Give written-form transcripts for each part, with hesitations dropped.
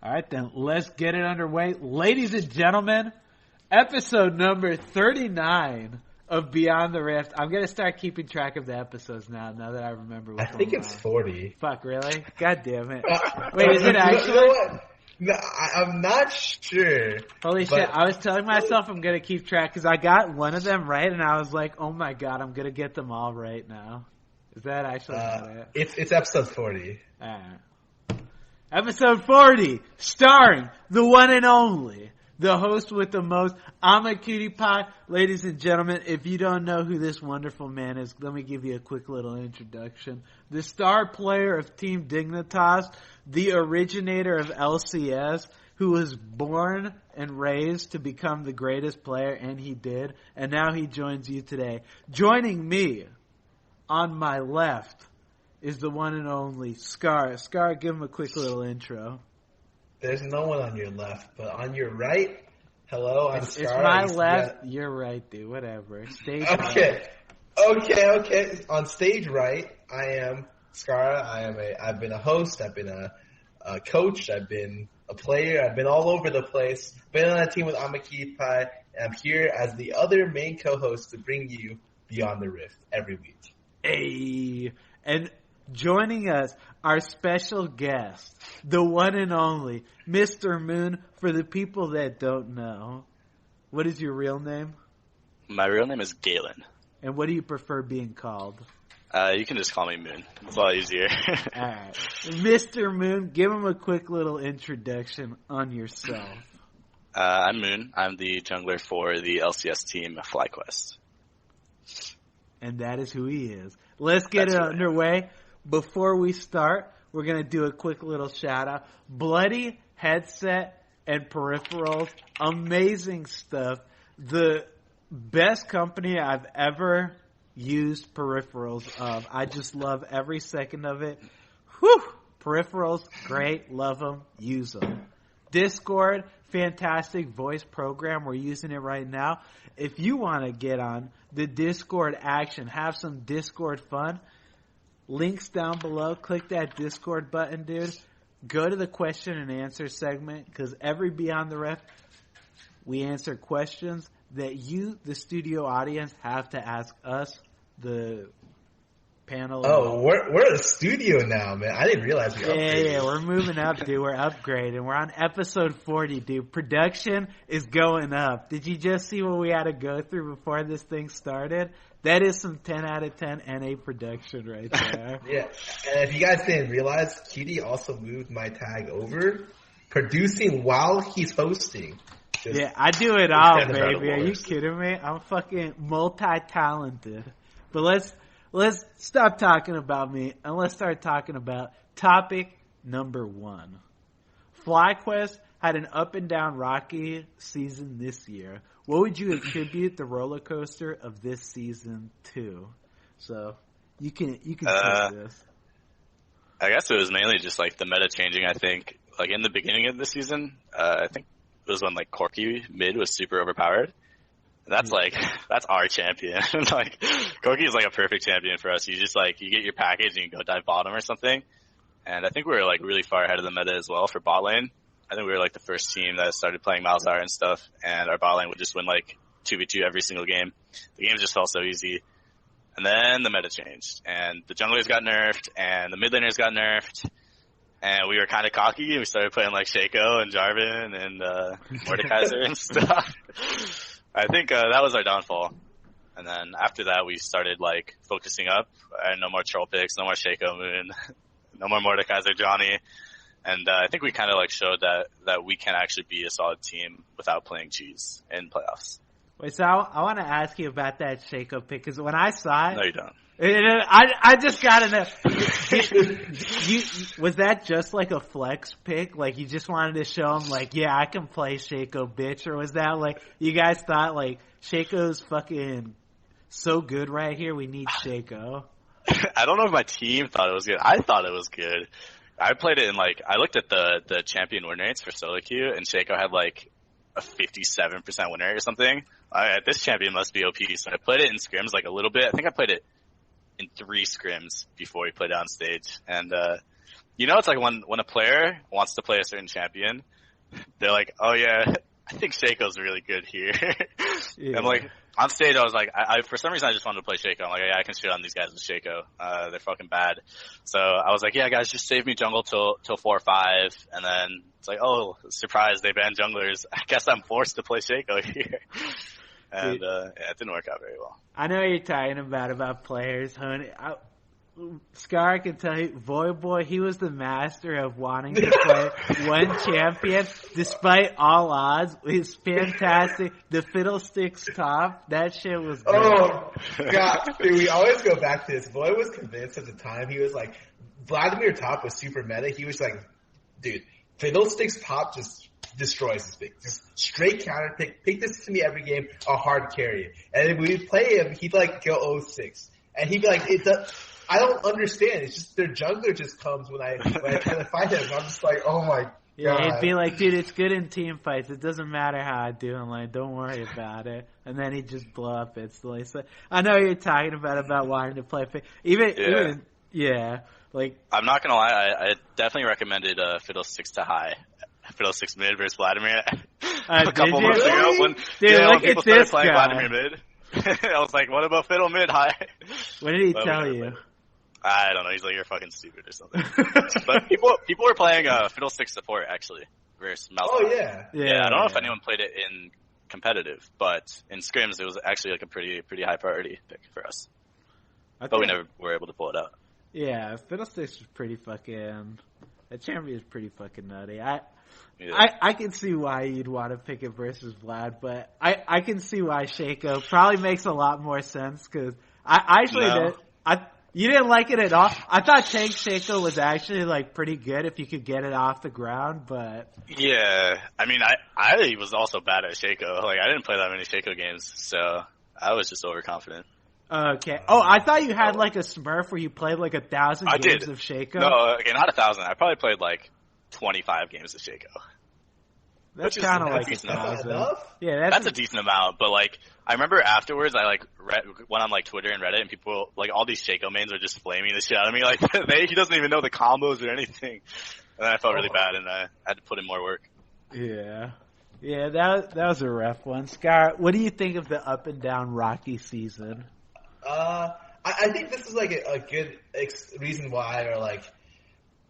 All right, then let's get it underway. Ladies and gentlemen, episode number 39 of Beyond the Rift. I'm going to start keeping track of the episodes now that I remember what's I think it's 40. Fuck, really? God damn it. Wait, is it actually? You know what? No, I'm not sure. Holy shit, I was telling myself I'm going to keep track because I got one of them right and I was like, oh my god, I'm going to get them all right now. Is that actually it? It's episode 40. Alright. Episode 40, starring the one and only, the host with the most. I'm a cutie pie. Ladies and gentlemen, if you don't know who this wonderful man is, let me give you a quick little introduction. The star player of Team Dignitas, the originator of LCS, who was born and raised to become the greatest player, and he did, and now he joins you today. Joining me on my left is the one and only Scar. Scar, give him a quick little intro. There's no one on your left, but on your right, hello, I'm Scar. It's my left, you're right, dude. Whatever. Stage right. Okay. On stage right, I am Scar. I've been a host. I've been a coach. I've been a player. I've been all over the place. Been on a team with Amakipai, and I'm here as the other main co-host to bring you Beyond the Rift every week. Hey, and joining us, our special guest, the one and only Mr. Moon. For the people that don't know, what is your real name? My real name is Galen. And what do you prefer being called? You can just call me Moon. It's a lot easier. All right. Mr. Moon, give him a quick little introduction on yourself. I'm Moon. I'm the jungler for the LCS team, Flyquest. And that is who he is. Let's get it underway. Before we start, we're going to do a quick little shout out. Bloody headset and peripherals. Amazing stuff. The best company I've ever used peripherals of. I just love every second of it. Whew! Peripherals, great. Love them. Use them. Discord, fantastic voice program. We're using it right now. If you want to get on the Discord action, have some Discord fun, links down below. Click that Discord button, dude. Go to the question and answer segment, because every Beyond the Rift, we answer questions that you, the studio audience, have to ask us, the panel. Oh, we're a studio now, man. I didn't realize we upgraded. Yeah, we're moving up, dude. We're upgrading. We're on episode 40, dude. Production is going up. Did you just see what we had to go through before this thing started? That is some 10 out of 10 NA production right there. Yeah, and if you guys didn't realize, Cutie also moved my tag over, producing while he's hosting. Yeah, I do it all, baby. Are you kidding me? I'm fucking multi-talented. But let's stop talking about me and let's start talking about topic number 1. Flyquest had an up and down rocky season this year. What would you attribute the roller coaster of this season to? So you can take this. I guess it was mainly just like the meta changing. I think like in the beginning of the season, I think it was when like Corki mid was super overpowered. That's that's our champion. Like Corki is like a perfect champion for us. You just like you get your package and you go dive bottom or something. And I think we were like really far ahead of the meta as well for bot lane. I think we were like the first team that started playing Malzahar and stuff, and our bot lane would just win like 2v2 every single game. The games just felt so easy. And then the meta changed, and the junglers got nerfed, and the mid laners got nerfed, and we were kind of cocky, and we started playing like Shaco and Jarvan and Mordekaiser and stuff. I think that was our downfall. And then after that, we started like focusing up. No more troll picks, no more Shaco Moon, no more Mordekaiser Johnny. And I think we kind of like showed that we can actually be a solid team without playing cheese in playoffs. Wait, so I want to ask you about that Shaco pick, because when I saw it... No, you don't. I just gotta know. Was that just like a flex pick? Like you just wanted to show him like, yeah, I can play Shaco, bitch? Or was that like, you guys thought like, Shaco's fucking so good right here, we need Shaco? I don't know if my team thought it was good. I thought it was good. I played it in like, I looked at the champion win rates for solo queue, and Shaco had like a 57% win rate or something. This champion must be OP. So I played it in scrims like a little bit. I think I played it in 3 scrims before we played on stage. And You know, it's like when a player wants to play a certain champion, they're like, oh yeah, I think Shaco's really good here. Yeah. And like on stage, I was like, I for some reason I just wanted to play Shaco. I'm like, yeah, I can shit on these guys with Shaco. They're fucking bad. So I was like, yeah, guys, just save me jungle till 4 or 5. And then it's like, oh, surprise, they banned junglers. I guess I'm forced to play Shaco here. And yeah, it didn't work out very well. I know you're talking about players, honey. Scar, I can tell you, Voyboy, he was the master of wanting to play one champion despite all odds. He's fantastic. The Fiddlesticks top, that shit was good. Oh, God. Dude, we always go back to this. Boy was convinced at the time. He was like, Vladimir top was super meta. He was like, dude, Fiddlesticks top just destroys this pick. Just straight counter pick. Pick this to me every game, a hard carry. And then when we play him, he'd like go 0-6. And he'd be like, I don't understand. It's just their jungler just comes when I try to fight him. And I'm just like, oh my God. Yeah, he'd be like, dude, it's good in team fights. It doesn't matter how I do. I'm like, don't worry about it. And then he'd just blow up instantly. So I know you're talking about wanting to play. Even like I'm not gonna lie, I definitely recommended Fiddlesticks to high. Fiddlesticks mid versus Vladimir a couple months ago when people started playing Vladimir mid. I was like, what about Fiddle mid high? What did he tell you? I don't know. He's like, you're fucking stupid or something. But people were playing Fiddlestick support actually versus Mouse. Oh yeah. I don't know if anyone played it in competitive, but in scrims it was actually like a pretty high priority pick for us. But we never were able to pull it out. Yeah, Fiddlesticks was pretty fucking. That champion is pretty fucking nutty. I can see why you'd want to pick it versus Vlad, but I can see why Shaco probably makes a lot more sense because I actually did. You didn't like it at all? I thought Tank Shaco was actually like pretty good if you could get it off the ground, but yeah, I mean I was also bad at Shaco. Like I didn't play that many Shaco games, so I was just overconfident. Okay. Oh, I thought you had like a Smurf where you played like 1,000 games of Shaco. No, okay, not 1,000. I probably played like 25 games of Shaco. That's kind of like 1,000. Yeah, that's a decent amount. But like, I remember afterwards, I like went on like Twitter and Reddit, and people like all these Shaco mains are just flaming the shit out of me. Like he doesn't even know the combos or anything. And I felt really bad, and I had to put in more work. Yeah, that was a rough one. Scar, what do you think of the up and down Rocky season? I think this is like a good reason why, or like.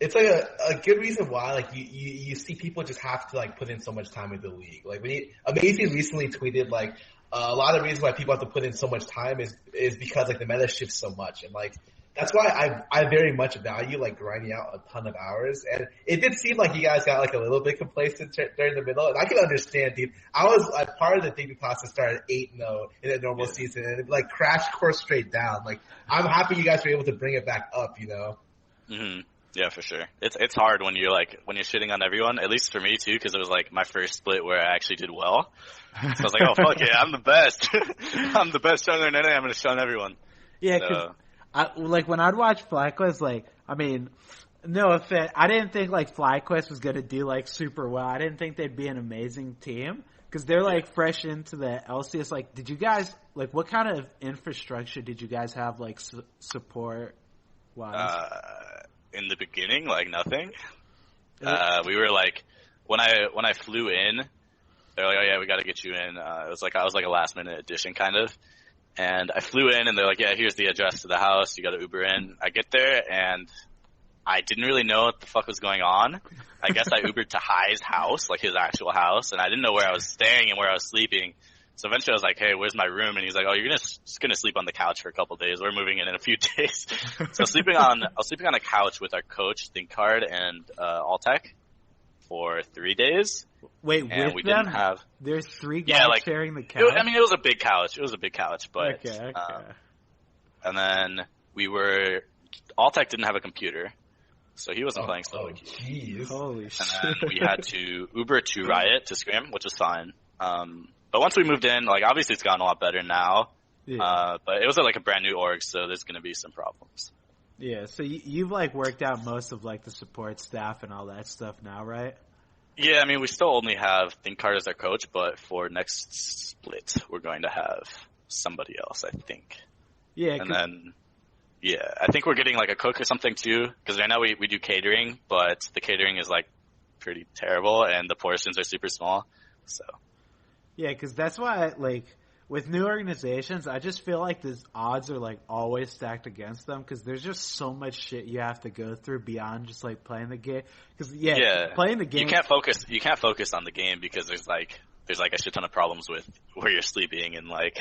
It's like a good reason why, like, you see people just have to, like, put in so much time into the league. Like, Amazing recently tweeted, like, a lot of the reasons why people have to put in so much time is because, like, the meta shifts so much. And, like, that's why I very much value, like, grinding out a ton of hours. And it did seem like you guys got, like, a little bit complacent during the middle. And I can understand, dude. I was, like, part of the debut class that started 8-0 in a normal season. And it, like, crashed course straight down. Like, I'm happy you guys were able to bring it back up, you know? Mm-hmm. Yeah, for sure. It's hard when you're shitting on everyone, at least for me too, because it was like my first split where I actually did well. So I was like, oh fuck yeah, I'm the best. I'm the best jungler in NA, I'm gonna shun everyone. Yeah, cause like when I'd watch Flyquest, like, I mean, no offense, I didn't think like Flyquest was gonna do like super well. I didn't think they'd be an amazing team. Cause they're like fresh into the LCS. Like, did you guys, like, what kind of infrastructure did you guys have, like, support wise? In the beginning, like nothing. We were like, when I flew in, they're like, oh yeah, we got to get you in. It was like I was like a last minute addition kind of, and I flew in and they're like, yeah, here's the address to the house. You got to Uber in. I get there and I didn't really know what the fuck was going on. I guess I Ubered to High's house, like his actual house, and I didn't know where I was staying and where I was sleeping. So eventually I was like, hey, where's my room? And he's like, oh, you're just gonna sleep on the couch for a couple of days. We're moving in a few days. So I was sleeping on a couch with our coach, ThinkCard, and Alltech for 3 days. Wait, and with we them? Didn't have. There's 3 guys like, sharing the couch? It was a big couch. It was a big couch, but. Okay. And then Alltech didn't have a computer. So he wasn't playing solo queue. Jeez. Holy shit. And then we had to Uber to Riot to Scrim, which was fine. But once we moved in, like, obviously it's gotten a lot better now. Yeah. But it was like a brand new org, so there's going to be some problems. Yeah, so you've, like, worked out most of, like, the support staff and all that stuff now, right? Yeah, I mean, we still only have ThinkCard as our coach, but for next split, we're going to have somebody else, I think. Yeah. And then, Yeah, I think we're getting like a cook or something too, because right now we do catering, but the catering is like pretty terrible and the portions are super small. So Yeah, because that's why, like, with new organizations, I just feel like the odds are, like, always stacked against them because there's just so much shit you have to go through beyond just, like, playing the game. Because, playing the game... You can't focus on the game because there's like a shit ton of problems with where you're sleeping and, like,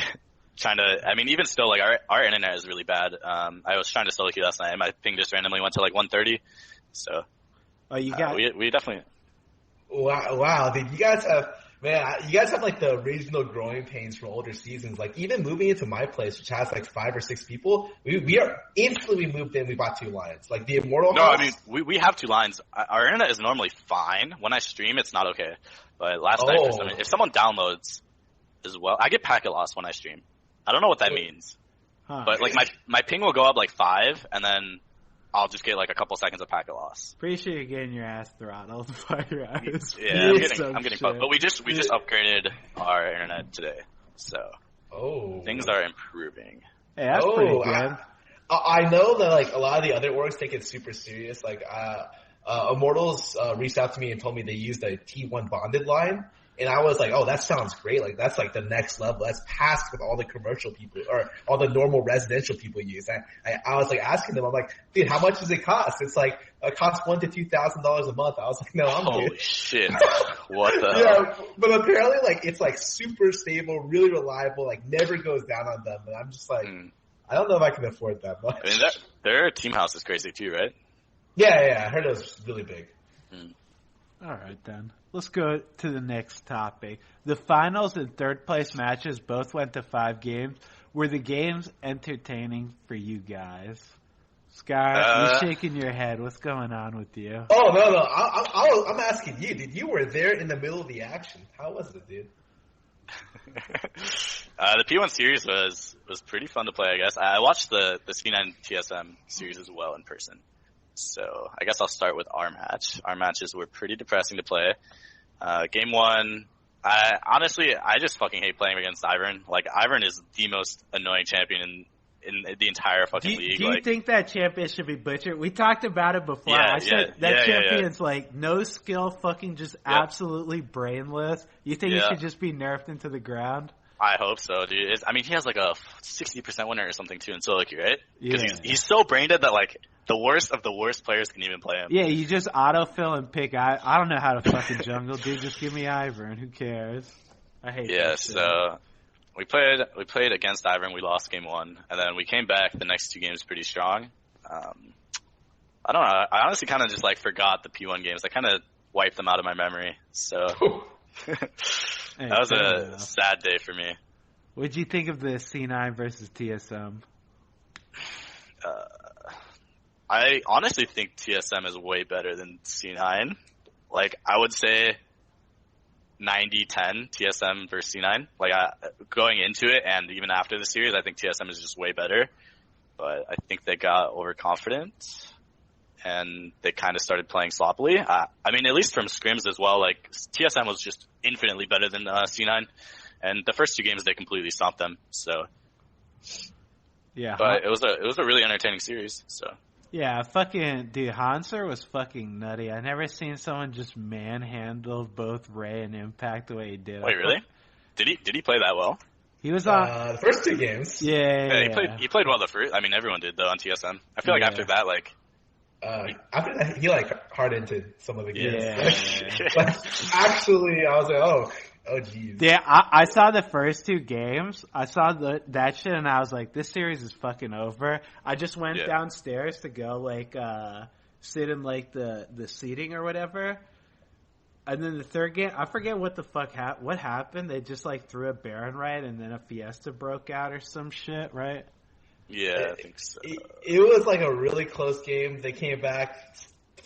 trying to... I mean, even still, like, our internet is really bad. I was trying to solo queue last night and my ping just randomly went to, like, 130. So... Oh, you got... we definitely... Wow, dude, you guys have like the original growing pains from older seasons. Like even moving into my place, which has like 5 or 6 people, we are instantly moved in. We bought 2 lines, like the Immortal. No, house. I mean we have 2 lines. Our internet is normally fine. When I stream, it's not okay. But last night, if someone downloads as well, I get packet loss when I stream. I don't know what that means, but like my ping will go up like 5, and then I'll just get like a couple seconds of packet loss. Pretty sure you're getting your ass throttled by your eyes. Yeah, I'm getting fucked. But we just upgraded our internet today, so things are improving. Hey, that's pretty good. I know that like a lot of the other orgs take it super serious. Like Immortals reached out to me and told me they used a T1 bonded line. And I was like, oh, that sounds great. Like, that's like the next level. That's past what all the commercial people or all the normal residential people use. I was like asking them, I'm like, dude, how much does it cost? It's like, it costs $1,000 to $2,000 a month. I was like, no, I'm good. Holy shit. What the hell? Yeah, but apparently like, it's like super stable, really reliable, like never goes down on them. And I'm just like, I don't know if I can afford that much. I mean, their team house is crazy too, right? Yeah. I heard it was really big. All right, then. Let's go to the next topic. The finals and third place matches both went to 5 games. Were the games entertaining for you guys? Sky, you're shaking your head. What's going on with you? Oh, no. I'm asking you, dude. You were there in the middle of the action. How was it, dude? The P1 series was pretty fun to play, I guess. I watched the C9 TSM series as well in person. So I guess I'll start with our match. Our matches were pretty depressing to play. Game 1, I just fucking hate playing against Ivern. Like, Ivern is the most annoying champion in the entire fucking league. Do you think that champion should be butchered? We talked about it before. Yeah, I said champion's like no skill, fucking just absolutely brainless. You think he should just be nerfed into the ground? I hope so, dude. He has like a 60% winner or something too in solo queue, right? Because he's so brain dead that like the worst of the worst players can even play him. Yeah, you just autofill and pick. I don't know how to fucking jungle, dude. Just give me Ivern. Who cares? I hate that. Yeah, so we played against Ivern. We lost game 1, and then we came back the next 2 games pretty strong. I don't know. I honestly kind of just like forgot the P1 games. I kind of wiped them out of my memory. So that was a sad day for me. What'd you think of the C9 versus TSM? I honestly think TSM is way better than C9. Like, I would say 90-10 TSM versus C9. Like, going into it and even after the series, I think TSM is just way better. But I think they got overconfident and they kind of started playing sloppily. I mean, at least from scrims as well, like, TSM was just infinitely better than C9. And the first 2 games, they completely stomped them. So, yeah. But it was a really entertaining series, so. Yeah, fucking, dude, Hanser was fucking nutty. I never seen someone just manhandle both Ray and Impact the way he did. Wait, really? Did he play that well? He was on the first 2 games. Yeah. He played well the first. I mean, everyone did though on TSM. I feel like after that, like. After that, he like hard-entered some of the games. Yeah. Like, actually, I was like, oh, jeez. Yeah, I saw the first 2 games. I saw that shit, and I was like, this series is fucking over. I just went downstairs to go, like, sit in, like, the seating or whatever. And then the third game, I forget what the fuck what happened. They just, like, threw a Baron right, and then a Fiesta broke out or some shit, right? Yeah, I think so. It was, like, a really close game. They came back.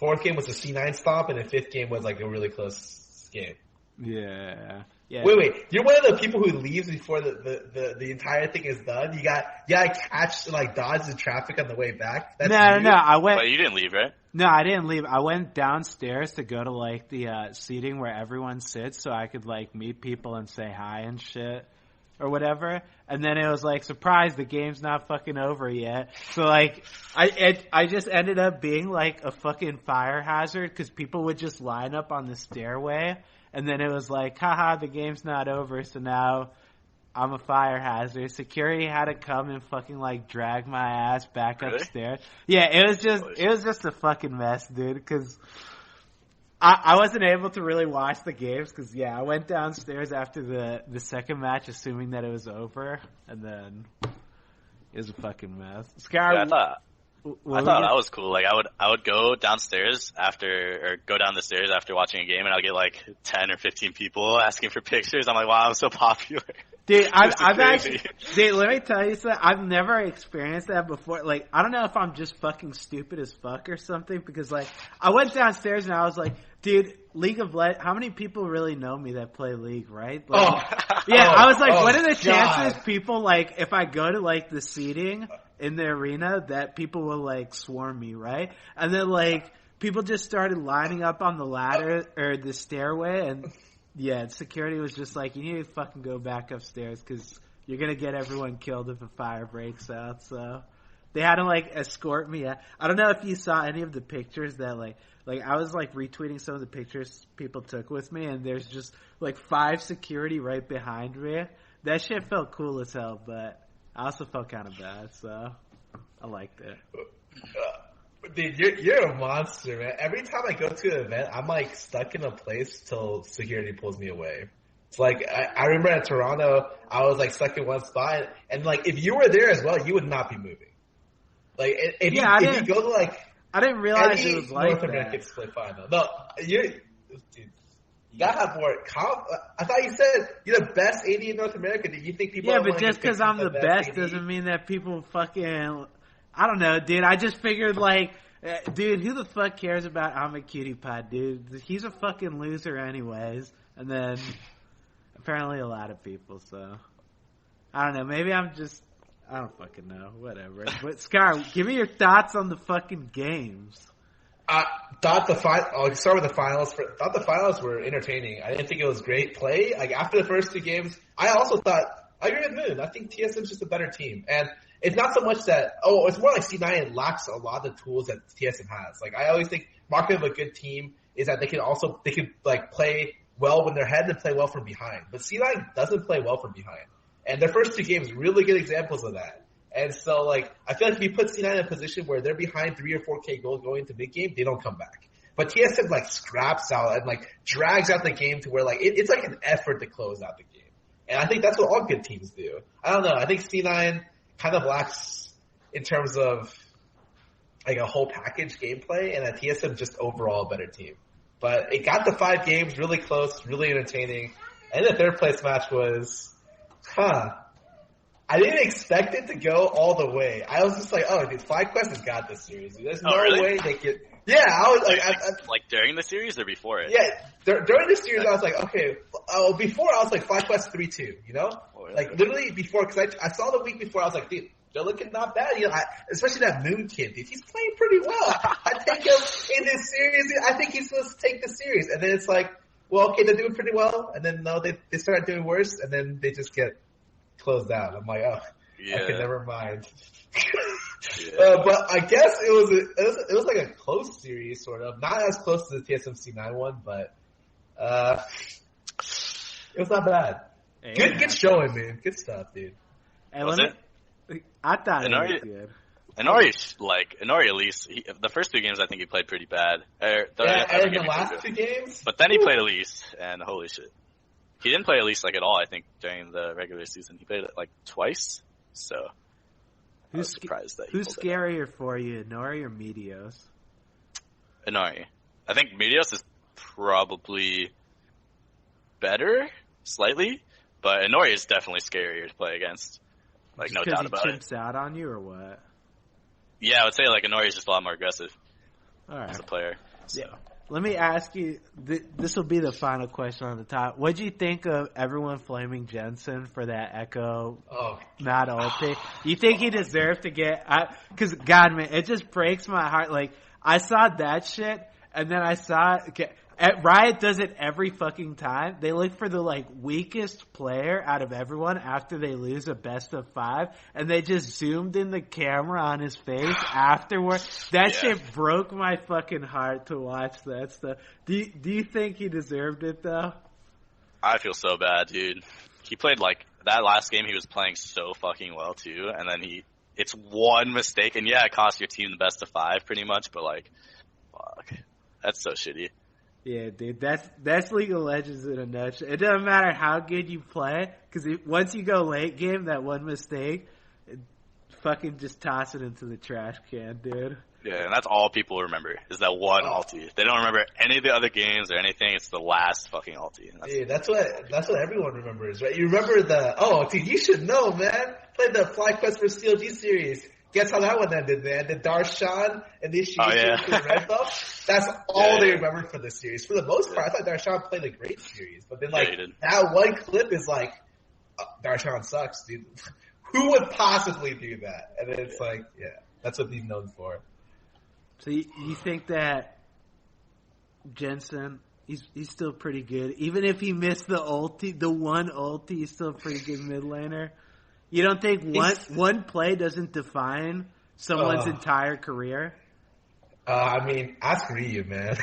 4th game was a C9 stomp, and the 5th game was, like, a really close game. Yeah. Wait. You're one of the people who leaves before the entire thing is done. You got catch like dodge the traffic on the way back. No. I went. But you didn't leave, right? No, I didn't leave. I went downstairs to go to like the seating where everyone sits, so I could like meet people and say hi and shit. or whatever. And then it was like, surprise, the game's not fucking over yet. So like, I just ended up being like a fucking fire hazard because people would just line up on the stairway. And then it was like, haha, the game's not over. So now I'm a fire hazard. Security had to come and fucking like drag my ass back upstairs. Yeah, it was just a fucking mess, dude. Cause I wasn't able to really watch the games because, yeah, I went downstairs after the second match assuming that it was over, and then it was a fucking mess. Scar, yeah, I thought that was cool. Like, I would go downstairs go down the stairs after watching a game, and I'll get like 10 or 15 people asking for pictures. I'm like, wow, I'm so popular. Dude, I've actually, dude, let me tell you something. I've never experienced that before. Like, I don't know if I'm just fucking stupid as fuck or something, because like, I went downstairs and I was like, dude, League of Legends, how many people really know me that play League, right? Like, I was like, what are the chances people, like, if I go to like the seating in the arena, that people will like swarm me, right? And then like, people just started lining up on the ladder or the stairway, and yeah, security was just like, you need to fucking go back upstairs because you're going to get everyone killed if a fire breaks out. So they had to like escort me. I don't know if you saw any of the pictures that like I was like retweeting some of the pictures people took with me, and there's just like 5 security right behind me. That shit felt cool as hell, but I also felt kind of bad, so I liked it. Dude, you're a monster, man. Every time I go to an event, I'm like stuck in a place till security pulls me away. It's like, I remember at Toronto, I was like stuck in one spot, and like if you were there as well, you would not be moving. Like if you go to like, I didn't realize it was like North American split final. No, dude, you gotta have more. I thought you said you're the best AD in North America. Do you think people? Yeah, but just because I'm the best doesn't mean that people fucking. I don't know, dude. I just figured, like, dude, who the fuck cares about I'm a cutie pie, dude? He's a fucking loser anyways. And then, apparently a lot of people, so. I don't know. Maybe I don't fucking know. Whatever. But, Scar, give me your thoughts on the fucking games. I'll start with the finals. Thought the finals were entertaining. I didn't think it was great play. Like, after the first 2 games, I also thought, I agree with Moon. I think TSM's just a better team. And it's not so much that, it's more like C9 lacks a lot of the tools that TSM has. Like, I always think market of a good team is that they can like play well when they're ahead and play well from behind. But C9 doesn't play well from behind. And their first 2 games, really good examples of that. And so, like, I feel like if you put C9 in a position where they're behind 3 or 4K goals going into mid game, they don't come back. But TSM, like, scraps out and, like, drags out the game to where, like, it's like an effort to close out the game. And I think that's what all good teams do. I don't know. I think C9 kind of lacks in terms of like a whole package gameplay, and that TSM just overall a better team. But it got the 5 games really close, really entertaining. And the third place match was, I didn't expect it to go all the way. I was just like, oh, dude, Flyquest has got this series. There's no way they could. Yeah, I was like during the series or before it? Yeah, during the series, I was like, okay. Before I was like Flyquest 3-2, you know, like literally before, because I saw the week before, I was like, dude, they're looking not bad, you know. Especially that Moon kid, dude, he's playing pretty well. I take him in this series. I think he's supposed to take the series, and then it's like, well, okay, they're doing pretty well, and then no, they start doing worse, and then they just get closed out. I'm like, okay, never mind. But I guess it was like a close series, sort of. Not as close to the TSMC9 one, but it was not bad. Hey, good showing, man. Good stuff, dude. Hey, I thought it was good. Inori at least, the first 2 games I think he played pretty bad. And the last 2 games? But then he played Elise, and holy shit. He didn't play Elise like at all, I think, during the regular season. He played it like twice, so I was surprised that he Who's scarier for you, Inori or Meteos? Inori. I think Meteos is probably better, slightly, but Inori is definitely scarier to play against. Like, no doubt about it. Because he chimps out on you, or what? Yeah, I would say, like, Inori is just a lot more aggressive as a player. So. Yeah. Let me ask you, this will be the final question on the top. What'd you think of everyone flaming Jensen for that Echo not ulti? You think he deserved to get, cause God, man, it just breaks my heart. Like, I saw that shit, and then I saw, Riot does it every fucking time. They look for the weakest player out of everyone after they lose a best of 5, and they just zoomed in the camera on his face afterward. That shit broke my fucking heart to watch that stuff. Do you think he deserved it though? I feel so bad, dude. He played that last game. He was playing so fucking well too, and then it's one mistake, and it cost your team the best of 5 pretty much. But fuck, that's so shitty. Yeah, dude, that's League of Legends in a nutshell. It doesn't matter how good you play, because once you go late game, that one mistake, fucking just toss it into the trash can, dude. Yeah, and that's all people remember, is that one ulti. They don't remember any of the other games or anything. It's the last fucking ulti. That's what everyone remembers, right? You remember dude, you should know, man. Played the Flyquest for CLG series. Guess how that one ended, man? The Darshan initiation to the red belt. That's all they remembered for the series. For the most part, I thought Darshan played a great series. But then, that one clip is Darshan sucks, dude. Who would possibly do that? And then it's that's what he's known for. So you think that Jensen, he's still pretty good? Even if he missed the ulti, the one ulti, he's still a pretty good mid laner? You don't think one play doesn't define someone's entire career? I mean, ask Ryu, man.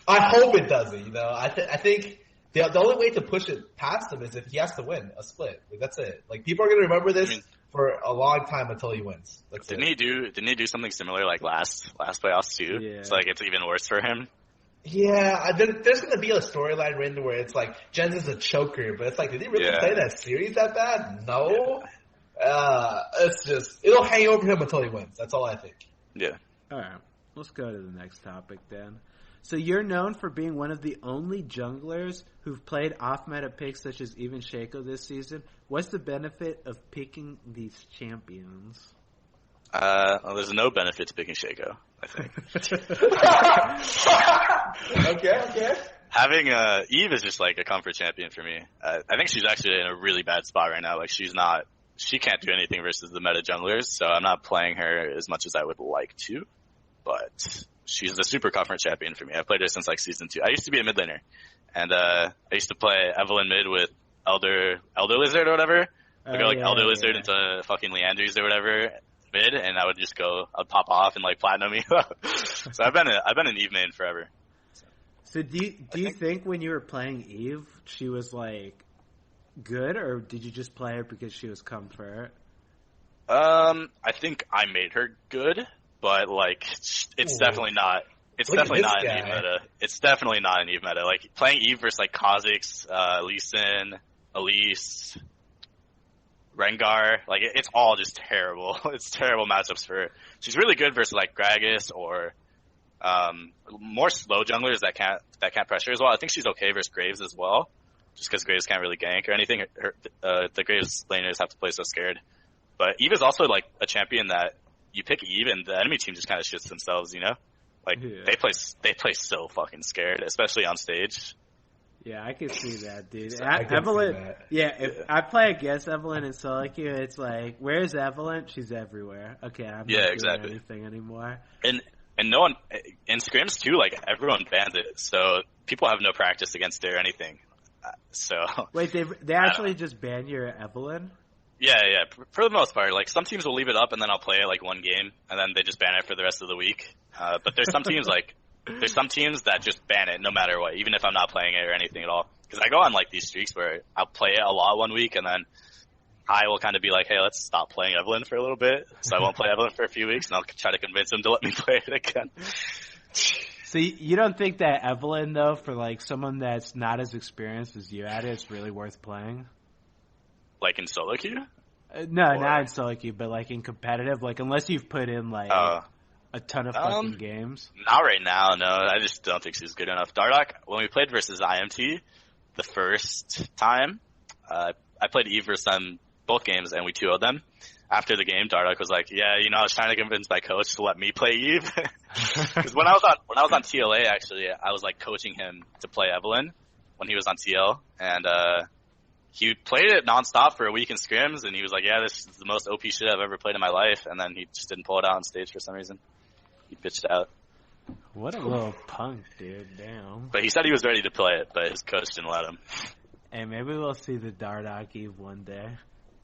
I hope it doesn't, I think the only way to push it past him is if he has to win a split. That's it. People are going to remember this for a long time until he wins. Didn't he do something similar last playoffs too? Yeah. It's it's even worse for him. Yeah, there's going to be a storyline written where it's Jensen's a choker, but it's did he really play that series that bad? No. Yeah. It's just, it'll hang over him until he wins. That's all I think. Yeah. All right. Let's go to the next topic then. So you're known for being one of the only junglers who've played off-meta picks such as even Shaco this season. What's the benefit of picking these champions? Well, there's no benefit to picking Shaco, I think. Okay. Having Eve is just a comfort champion for me. I think she's actually in a really bad spot right now. She can't do anything versus the meta junglers, so I'm not playing her as much as I would like to. But she's a super comfort champion for me. I've played her since season 2. I used to be a mid laner, and I used to play Evelynn mid with Elder Lizard or whatever. Elder Lizard into fucking Leanders or whatever mid, and I would just I'd pop off and platinum me. So I've been an Eve main forever. So do you think when you were playing Eve, she was good, or did you just play her because she was comfort? I think I made her good, but it's definitely not. It's definitely not an Eve meta. It's definitely not an Eve meta. Playing Eve versus Kha'Zix, Lee Sin, Elise, Rengar, it's all just terrible. It's terrible matchups for her. She's really good versus Gragas or more slow junglers that can't pressure as well. I think she's okay versus Graves as well, just because Graves can't really gank or anything. The Graves laners have to play so scared. But Eve is also a champion that you pick Eve and the enemy team just kind of shits themselves, They play so fucking scared, especially on stage. Yeah, I can see that, dude. Evelynn, if I play against Evelynn in solo queue, it's where's Evelynn? She's everywhere. Okay, I'm not doing anything anymore. And no one in scrims too. Everyone bans it, so people have no practice against it or anything. So wait, they actually just ban your Evelynn? Yeah. For the most part, some teams will leave it up and then I'll play it one game and then they just ban it for the rest of the week. But there's some teams there's some teams that just ban it no matter what, even if I'm not playing it or anything at all. Because I go on these streaks where I'll play it a lot one week and then I will kind of be hey, let's stop playing Evelynn for a little bit. So I won't play Evelynn for a few weeks and I'll try to convince them to let me play it again. So you don't think that Evelynn though, for someone that's not as experienced as you at it, it's really worth playing? In solo queue? No, not in solo queue, but in competitive. Unless you've put in a ton of fucking games. Not right now, no. I just don't think she's good enough. Dardoch, when we played versus IMT the first time, I played Eve versus them both games and we 2-0'd them. After the game, Dardoch was I was trying to convince my coach to let me play Eve. Because when I was on TLA, actually, I was coaching him to play Evelynn when he was on TL, and he played it nonstop for a week in scrims, and he was this is the most OP shit I've ever played in my life, and then he just didn't pull it out on stage for some reason. He pitched out. What a little punk, dude. Damn. But he said he was ready to play it, but his coach didn't let him. Hey, maybe we'll see the Dardock Eve one day.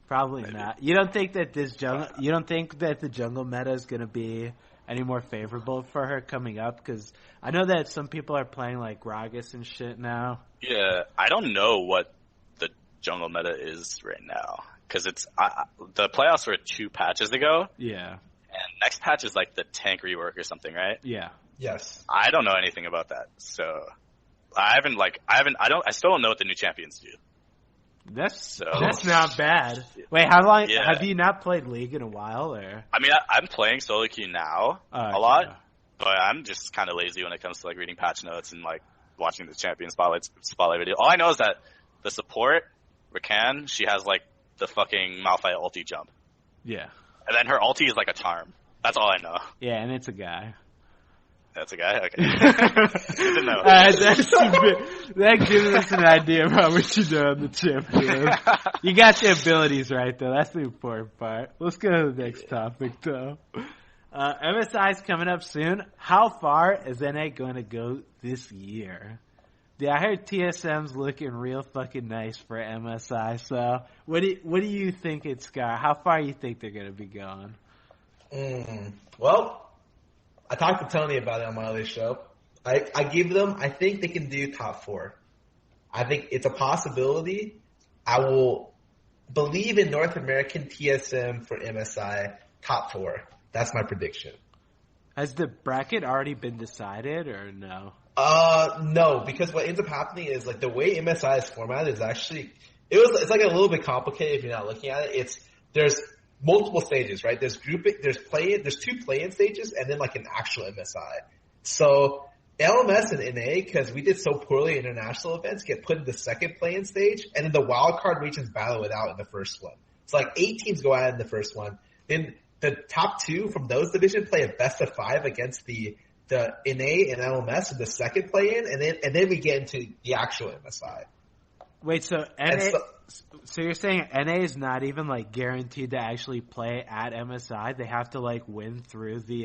Probably not. You don't think that the jungle meta is going to be any more favorable for her coming up? Because I know that some people are playing like Gragas and shit now. Yeah, I don't know what the jungle meta is right now. Because the playoffs were 2 patches ago. Yeah. And next patch is like the tank rework or something, right? Yeah. Yes. I don't know anything about that. So I still don't know what the new champions do. That's not bad. Wait, how long have you not played League in a while? Or I mean, I'm playing solo queue now a lot, but I'm just kind of lazy when it comes to like reading patch notes and like watching the champion spotlight video. All I know is that the support, Rakan, she has like the fucking Malphite ulti jump. Yeah. And then her ulti is like a charm. That's all I know. Yeah, and it's a guy. That's a guy? Okay. Good to know. That gives us an idea about what you know on the champion. You got the abilities right, though. That's the important part. Let's go to the next topic, though. MSI's coming up soon. How far is NA going to go this year? Yeah, I heard TSM's looking real fucking nice for MSI. So, what do you think it's got? How far do you think they're going to be going? Well, I talked to Tony about it on my other show. I think they can do top 4. I think it's a possibility. I will believe in North American TSM for MSI top 4. That's my prediction. Has the bracket already been decided or no? No, because what ends up happening is like the way MSI is formatted is actually it's like a little bit complicated if you're not looking at it. There's multiple stages, right? There's 2 play-in stages and then like an actual MSI. So LMS and NA, because we did so poorly in international events, get put in the second play-in stage, and then the wildcard regions battle it out in the first one. It's like 8 teams go out in the first one. Then the top 2 from those divisions play a best of 5 against the NA and LMS in the second play-in, and then we get into the actual MSI. Wait, so so you're saying NA is not even like guaranteed to actually play at MSI? They have to like win through the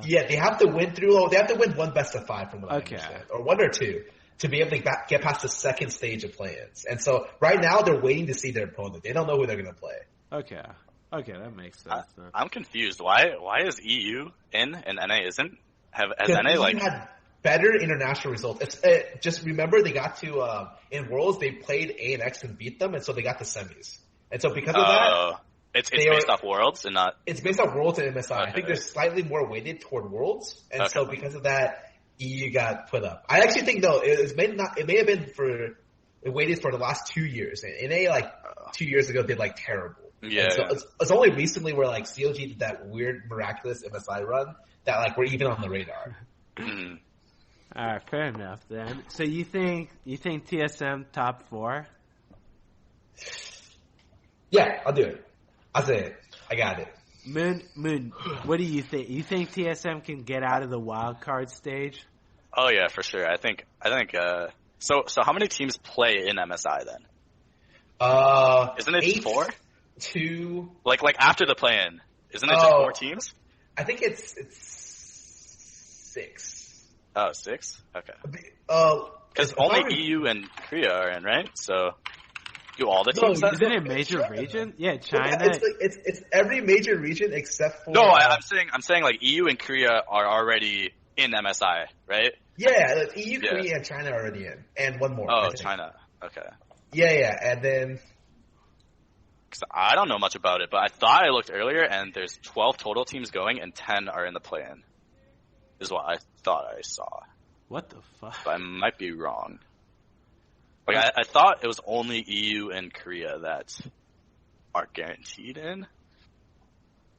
Yeah, they have to win through. They have to win one best of 5 from what I understand, or 1 or 2 to be able to get past the second stage of play-ins. And so right now they're waiting to see their opponent. They don't know who they're going to play. Okay, that makes sense. I'm confused. Why is EU in and NA isn't? Has NA EU like had better international results? Just remember they got to in Worlds they played ANX and beat them, and so they got to semis. And so because of that, it's based off Worlds and not. It's based off Worlds and MSI. Okay. I think they're slightly more weighted toward Worlds, and so because of that, EU got put up. I actually think though it may have been weighted for the last 2 years. NA like 2 years ago did like terrible. Yeah. So it's only recently where like COG did that weird miraculous MSI run that like we're even on the radar. Mm-hmm. All right, fair enough then. So you think TSM top 4? Yeah, I'll do it. I'll say it. I got it. Moon, what do you think? You think TSM can get out of the wild card stage? Oh yeah, for sure. I think. So how many teams play in MSI then? Isn't it 8 4? 2. Like after the play-in, isn't it just 4 teams? I think it's 6. Oh, 6? Okay. Because only EU and Korea are in, right? So do all the teams? Isn't it major region? Yeah, China. Yeah, it's every major region except for. No, I'm saying like EU and Korea are already in MSI, right? Yeah, like EU, Korea, and China are already in, and one more. Oh, China. Okay. Yeah, and then. Cause I don't know much about it, but I thought I looked earlier, and there's 12 total teams going, and 10 are in the play-in. Is what I thought I saw. What the fuck? But I might be wrong. Like I thought it was only EU and Korea that are guaranteed in.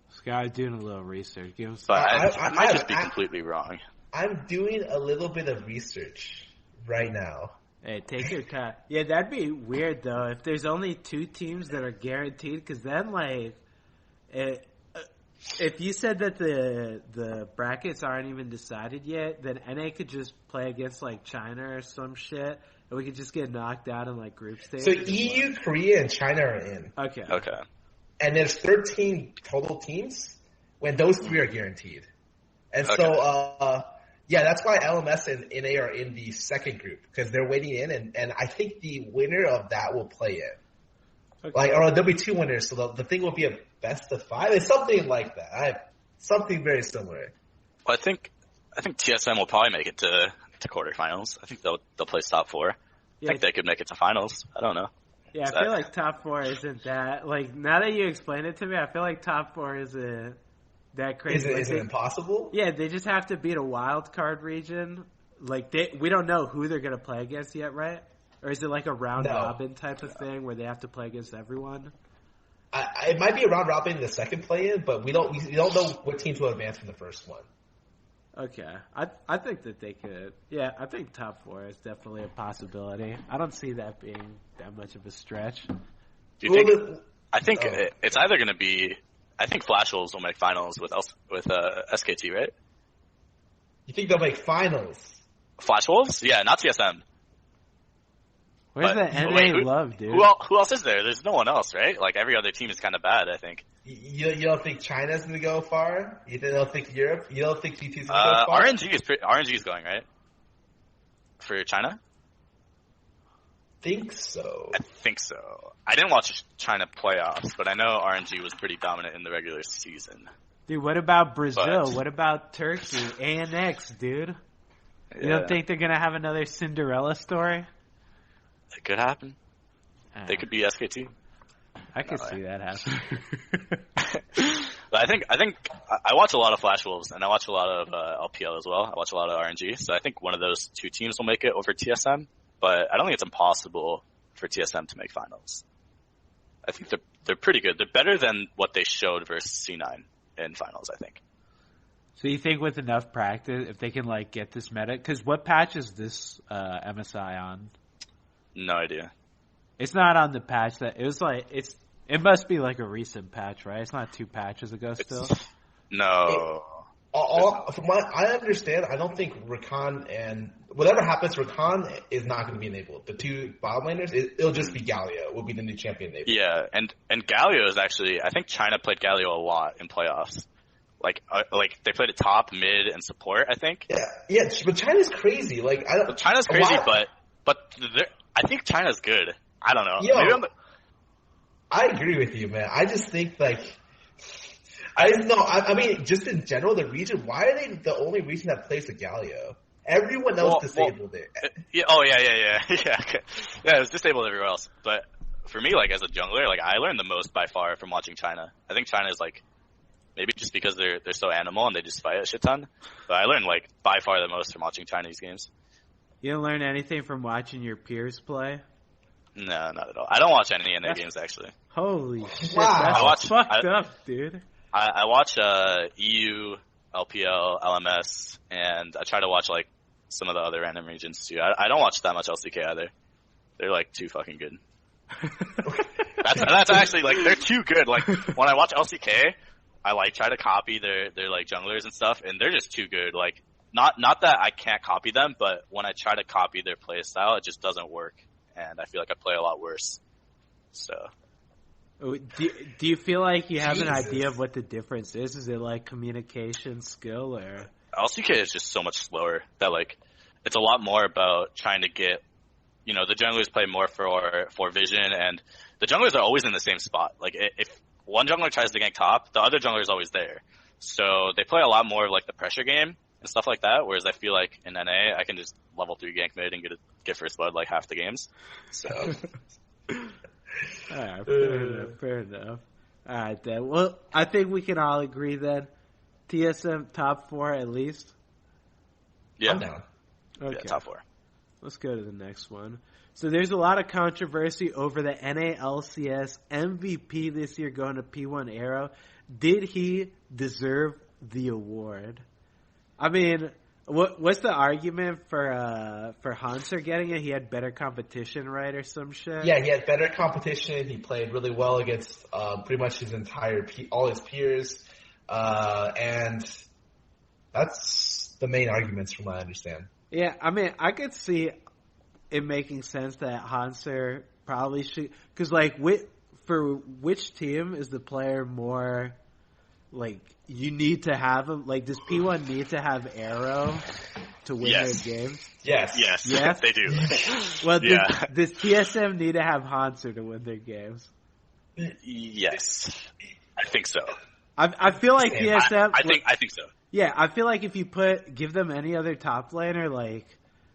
This guy's doing a little research. Give him some. But I might just be completely wrong. I'm doing a little bit of research right now. Hey, take your time. Yeah, that'd be weird though if there's only 2 teams that are guaranteed. Because then, like, if you said that the brackets aren't even decided yet, then NA could just play against like China or some shit, and we could just get knocked out in like group stage. So EU, Korea, and China are in. Okay. And there's 13 total teams when those 3 are guaranteed. And so Yeah, that's why LMS and NA are in the second group because they're waiting in, and I think the winner of that will play it. Okay. Or there'll be 2 winners, so the thing will be a best of 5. It's something like that. Something very similar. Well, I think TSM will probably make it to quarterfinals. I think they'll place top 4. Yeah. I think they could make it to finals. I don't know. Yeah, I feel like top 4 isn't that. Like, now that you explain it to me, I feel like top 4 isn't that crazy. Is it impossible? Yeah, they just have to beat a wild card region. Like, we don't know who they're going to play against yet, right? Or is it like a round robin type of thing where they have to play against everyone? It might be a round robin in the second play-in, but we don't know what teams will advance from the first one. Okay, I think that they could. Yeah, I think top 4 is definitely a possibility. I don't see that being that much of a stretch. Do you think? I think it's either going to be. I think Flash Wolves will make finals with SKT, right? You think they'll make finals? Flash Wolves? Yeah, not TSM. Where's the NA love, dude? Who else is there? There's no one else, right? Like, every other team is kind of bad, I think. You don't think China's going to go far? You don't think Europe? You don't think GT's going to go far? RNG is going, right? For China? Think so. I think so. I didn't watch China playoffs, but I know RNG was pretty dominant in the regular season. Dude, what about Brazil? What about Turkey? ANX, dude. Yeah. You don't think they're going to have another Cinderella story? It could happen. They could be SKT. I could see that happen. But I think I watch a lot of Flash Wolves and I watch a lot of LPL as well. I watch a lot of RNG, so I think one of those 2 teams will make it over TSM. But I don't think it's impossible for TSM to make finals. I think they're pretty good. They're better than what they showed versus C9 in finals, I think. So you think with enough practice, if they can like get this meta, because what patch is this MSI on? No idea. It's not on the patch that it was like it must be like a recent patch, right? It's not 2 patches ago still. No. From what I understand, I don't think Rakan and whatever happens, Rakan is not going to be enabled. The 2 bottom laners, it'll just be Galio will be the new champion enabled. Yeah, and Galio is actually, I think China played Galio a lot in playoffs. Like they played it top, mid, and support, I think. Yeah, but China's crazy. China's crazy, but I think China's good. I don't know. I agree with you, man. I just think I mean, just in general, the region. Why are they the only region that plays a Galio? Everyone else disabled it. Yeah. Oh yeah. Yeah, it was disabled everywhere else. But for me, like as a jungler, like I learned the most by far from watching China. I think China is like maybe just because they're so animal and they just fight a shit ton. But I learned like by far the most from watching Chinese games. You didn't learn anything from watching your peers play? No, not at all. I don't watch any NA games actually. Holy shit! Wow. That's fucked up, dude. I watch EU, LPL, LMS, and I try to watch like some of the other random regions too. I don't watch that much LCK either. They're like too fucking good. that's actually like they're too good. Like when I watch LCK, I like try to copy their like junglers and stuff, and they're just too good. Like not that I can't copy them, but when I try to copy their play style, it just doesn't work, and I feel like I play a lot worse. So. Do you feel like you have an idea of what the difference is? Is it like communication skill or? LCK is just so much slower that like it's a lot more about trying to get, the junglers play more for vision, and the junglers are always in the same spot. Like if one jungler tries to gank top, the other jungler is always there. So they play a lot more of like the pressure game and stuff like that. Whereas I feel like in NA, I can just level 3 gank mid and get first blood like half the games. So. Alright, fair enough. Alright then. Well, I think we can all agree then. TSM top 4 at least? Yeah. I'm down. Okay. Yeah, top 4. Let's go to the next one. So there's a lot of controversy over the NA LCS MVP this year going to P1 Arrow. Did he deserve the award? I mean, what's the argument for Hanser getting it? He had better competition, right, or some shit? Yeah, he had better competition. He played really well against pretty much his all his peers, and that's the main arguments from what I understand. Yeah, I mean, I could see it making sense that Hanser probably should, because like for which team is the player more like you need to have him. Like, does P1 need to have Arrow to win their games? Yes. Yes, they do. Well, does TSM need to have Hanser to win their games? Yes, I think so. I feel like TSM. I think so. Yeah, I feel like if you give them any other top laner, like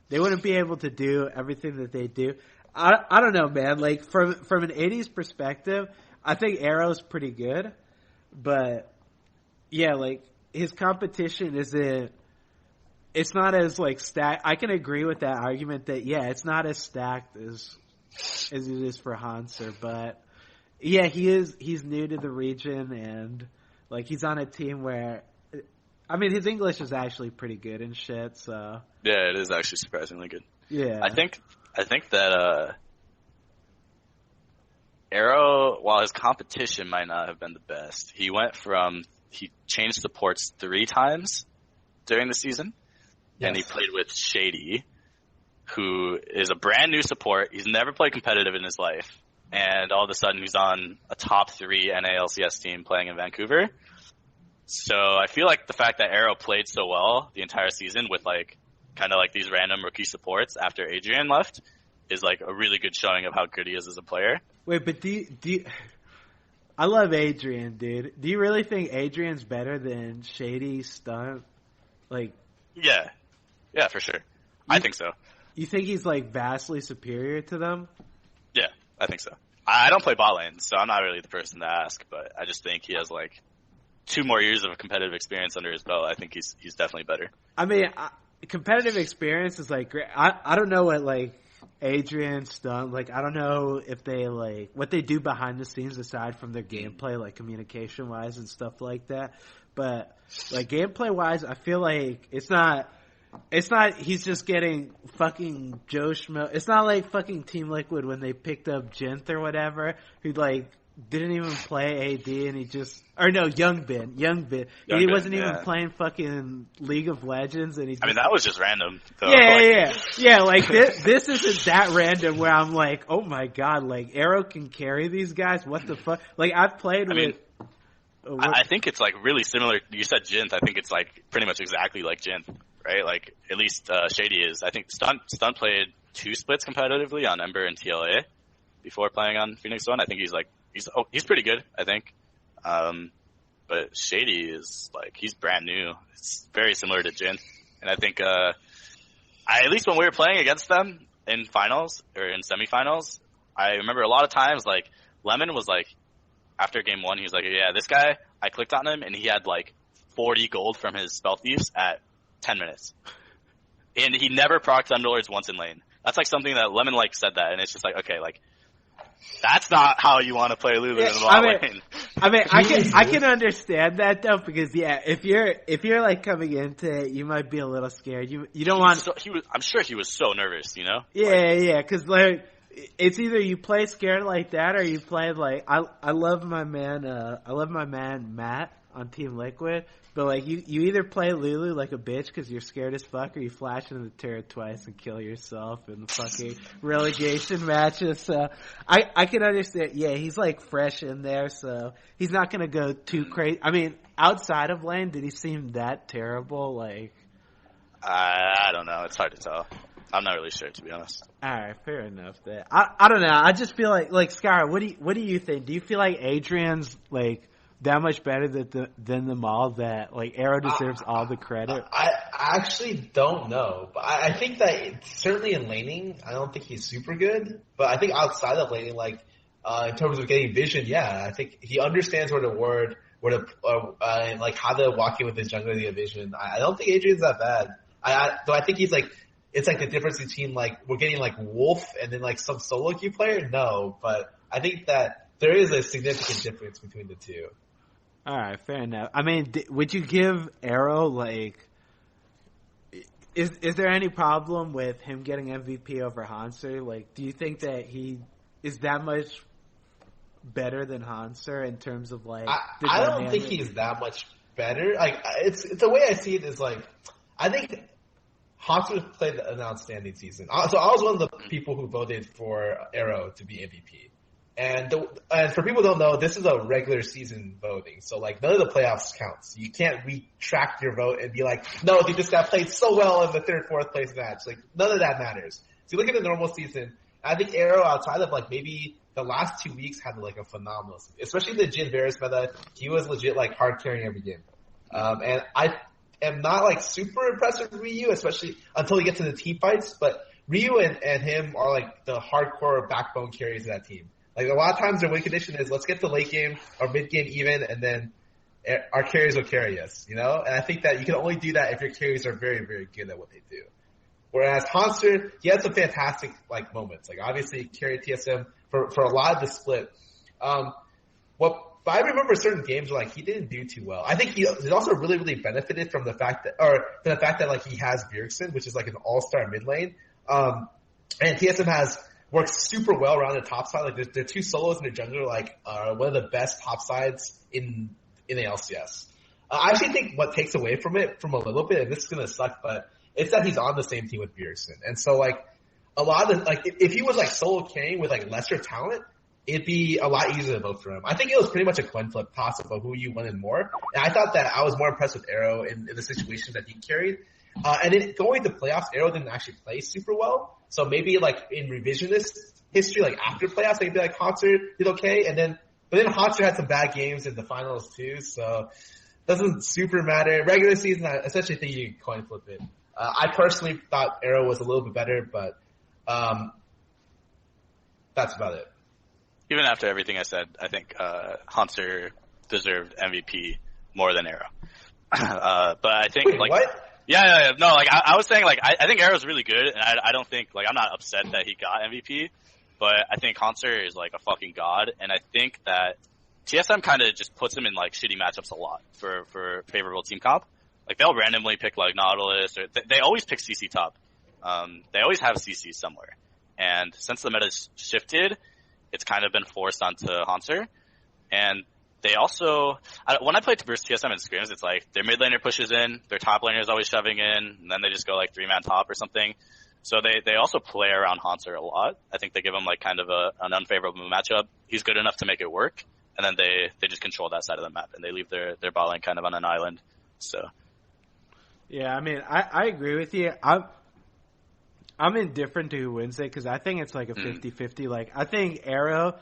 they wouldn't be able to do everything that they do. I don't know, man. Like from an '80s perspective, I think Arrow's pretty good, but yeah, like his competition isn't. It's not as like stacked. I can agree with that argument that it's not as stacked as it is for Hanser, but yeah, he's new to the region and like he's on a team where, I mean, his English is actually pretty good and shit. So yeah, it is actually surprisingly good. Yeah, I think that Arrow, while his competition might not have been the best, he changed supports 3 times during the season. Yes. And he played with Shady, who is a brand new support. He's never played competitive in his life. And all of a sudden he's on a top 3 NA/LCS team playing in Vancouver. So I feel like the fact that Arrow played so well the entire season with like kind of like these random rookie supports after Adrian left is like a really good showing of how good he is as a player. Wait, but do you I love Adrian, dude. Do you really think Adrian's better than Shady Stunt? Like, yeah, for sure. I think so. You think he's like vastly superior to them? Yeah, I think so. I don't play bot lane, so I'm not really the person to ask, but I just think he has like 2 more years of competitive experience under his belt. I think he's definitely better. I mean, competitive experience is like great. I don't know what like Adrian Stunt, like I don't know if they like what they do behind the scenes aside from their gameplay, like communication wise and stuff like that. But like gameplay wise, I feel like it's not he's just getting fucking Joe Schmo. It's not like fucking Team Liquid when they picked up Jinth or whatever, who like didn't even play AD and he just, or no, Youngbin. He wasn't even playing fucking League of Legends and I mean, that was just random. So, yeah, like this isn't that random where I'm like, oh my god, like Arrow can carry these guys, what the fuck? Like I've played with... I think it's like really similar. You said Jinth. I think it's like pretty much exactly like Jinth, right? Like at least Shady is. I think Stunt played 2 splits competitively on Ember and TLA before playing on Phoenix One. I think he's pretty good. I think, but Shady is like he's brand new. It's very similar to Jinth, and I think at least when we were playing against them in finals or in semifinals, I remember a lot of times like Lemon was like. After game 1, he was like, yeah, this guy, I clicked on him, and he had, like, 40 gold from his spell thieves at 10 minutes. And he never procced Underlords once in lane. That's, like, something that Lemon, like, said that, and it's just like, okay, like, that's not how you want to play Lulu in the bot lane. I mean, I can understand that, though, because, yeah, if you're, like, coming into it, you might be a little scared. You don't want... I'm sure he was so nervous, you know? Yeah, because, like... It's either you play scared like that or you play like I love my man Matt on Team Liquid, but like you either play Lulu like a bitch because you're scared as fuck, or you flash into the turret twice and kill yourself in the fucking relegation matches. So I can understand. Yeah, he's like fresh in there, so he's not gonna go too crazy. I mean, outside of lane, did he seem that terrible? Like, I don't know. It's hard to tell. I'm not really sure, to be honest. All right, fair enough. I don't know. I just feel like Skyra, what do you think? Do you feel like Adrian's like that much better than them all? That like Arrow deserves all the credit? I actually don't know, but I think that certainly in laning, I don't think he's super good. But I think outside of laning, like in terms of getting vision, yeah, I think he understands where and like how to walk in with his jungler vision. I don't think Adrian's that bad. Though I think he's like. It's like the difference between like we're getting like Wolf and then like some solo queue player. No, but I think that there is a significant difference between the two. All right, fair enough. I mean, would you give Arrow like? Is there any problem with him getting MVP over Hanser? Like, do you think that he is that much better than Hanser in terms of like? I don't think he's that much better. Like, it's the way I see it is like, I think. Hanser played an outstanding season. So I was one of the people who voted for Arrow to be MVP. And for people who don't know, this is a regular season voting. So like none of the playoffs counts. You can't retract your vote and be like, no, dude, this guy played so well in the third, fourth place match. Like none of that matters. So you look at the normal season, I think Arrow outside of like maybe the last 2 weeks had like a phenomenal season. Especially the Jin Varus meta. He was legit like hard carrying every game. And I am not like super impressed with Ryu, especially until we get to the team fights, but Ryu and him are like the hardcore backbone carries of that team. Like a lot of times their win condition is let's get the late game or mid game even, and then our carries will carry us, you know? And I think that you can only do that if your carries are very, very good at what they do. Whereas Hanser, he had some fantastic like moments. Like obviously he carried TSM for a lot of the split. But I remember certain games where like he didn't do too well. I think he also really, really benefited from the fact that like he has Bjergsen, which is like an all-star mid lane. And TSM works super well around the top side. Like their two solos in their jungle like are one of the best top sides in the LCS. I actually think what takes away from it from a little bit, and this is gonna suck, but it's that he's on the same team with Bjergsen. And so like a lot of the, like if he was like solo carrying with like lesser talent, it'd be a lot easier to vote for him. I think it was pretty much a coin flip toss of who you wanted more. And I thought that I was more impressed with Arrow in the situations that he carried. And then going to playoffs, Arrow didn't actually play super well. So maybe like in revisionist history, like after playoffs, maybe like Hotzer did okay. But then Hotzer had some bad games in the finals too. So doesn't super matter. Regular season, I essentially think you coin flip it. I personally thought Arrow was a little bit better, but that's about it. Even after everything I said, I think Hanser deserved MVP more than Arrow. But I think Wait, like what? Yeah. No, like I was saying, like I think Arrow's really good, and I don't think like I'm not upset that he got MVP, but I think Hanser is like a fucking god, and I think that TSM kind of just puts him in like shitty matchups a lot for favorable team comp. Like they'll randomly pick like Nautilus, or they always pick CC top. They always have CC somewhere, and since the meta's shifted, it's kind of been forced onto Hanser, and they also, when I play versus TSM in scrims, it's like their mid laner pushes in, their top laner is always shoving in, and then they just go like 3-man top or something. So they also play around Hanser a lot. I think they give him like kind of an unfavorable matchup. He's good enough to make it work, and then they just control that side of the map, and they leave their bot lane kind of on an island. So. Yeah, I mean, I agree with you. I'm indifferent to who wins it because I think it's like a 50-50. Like, I think Arrow,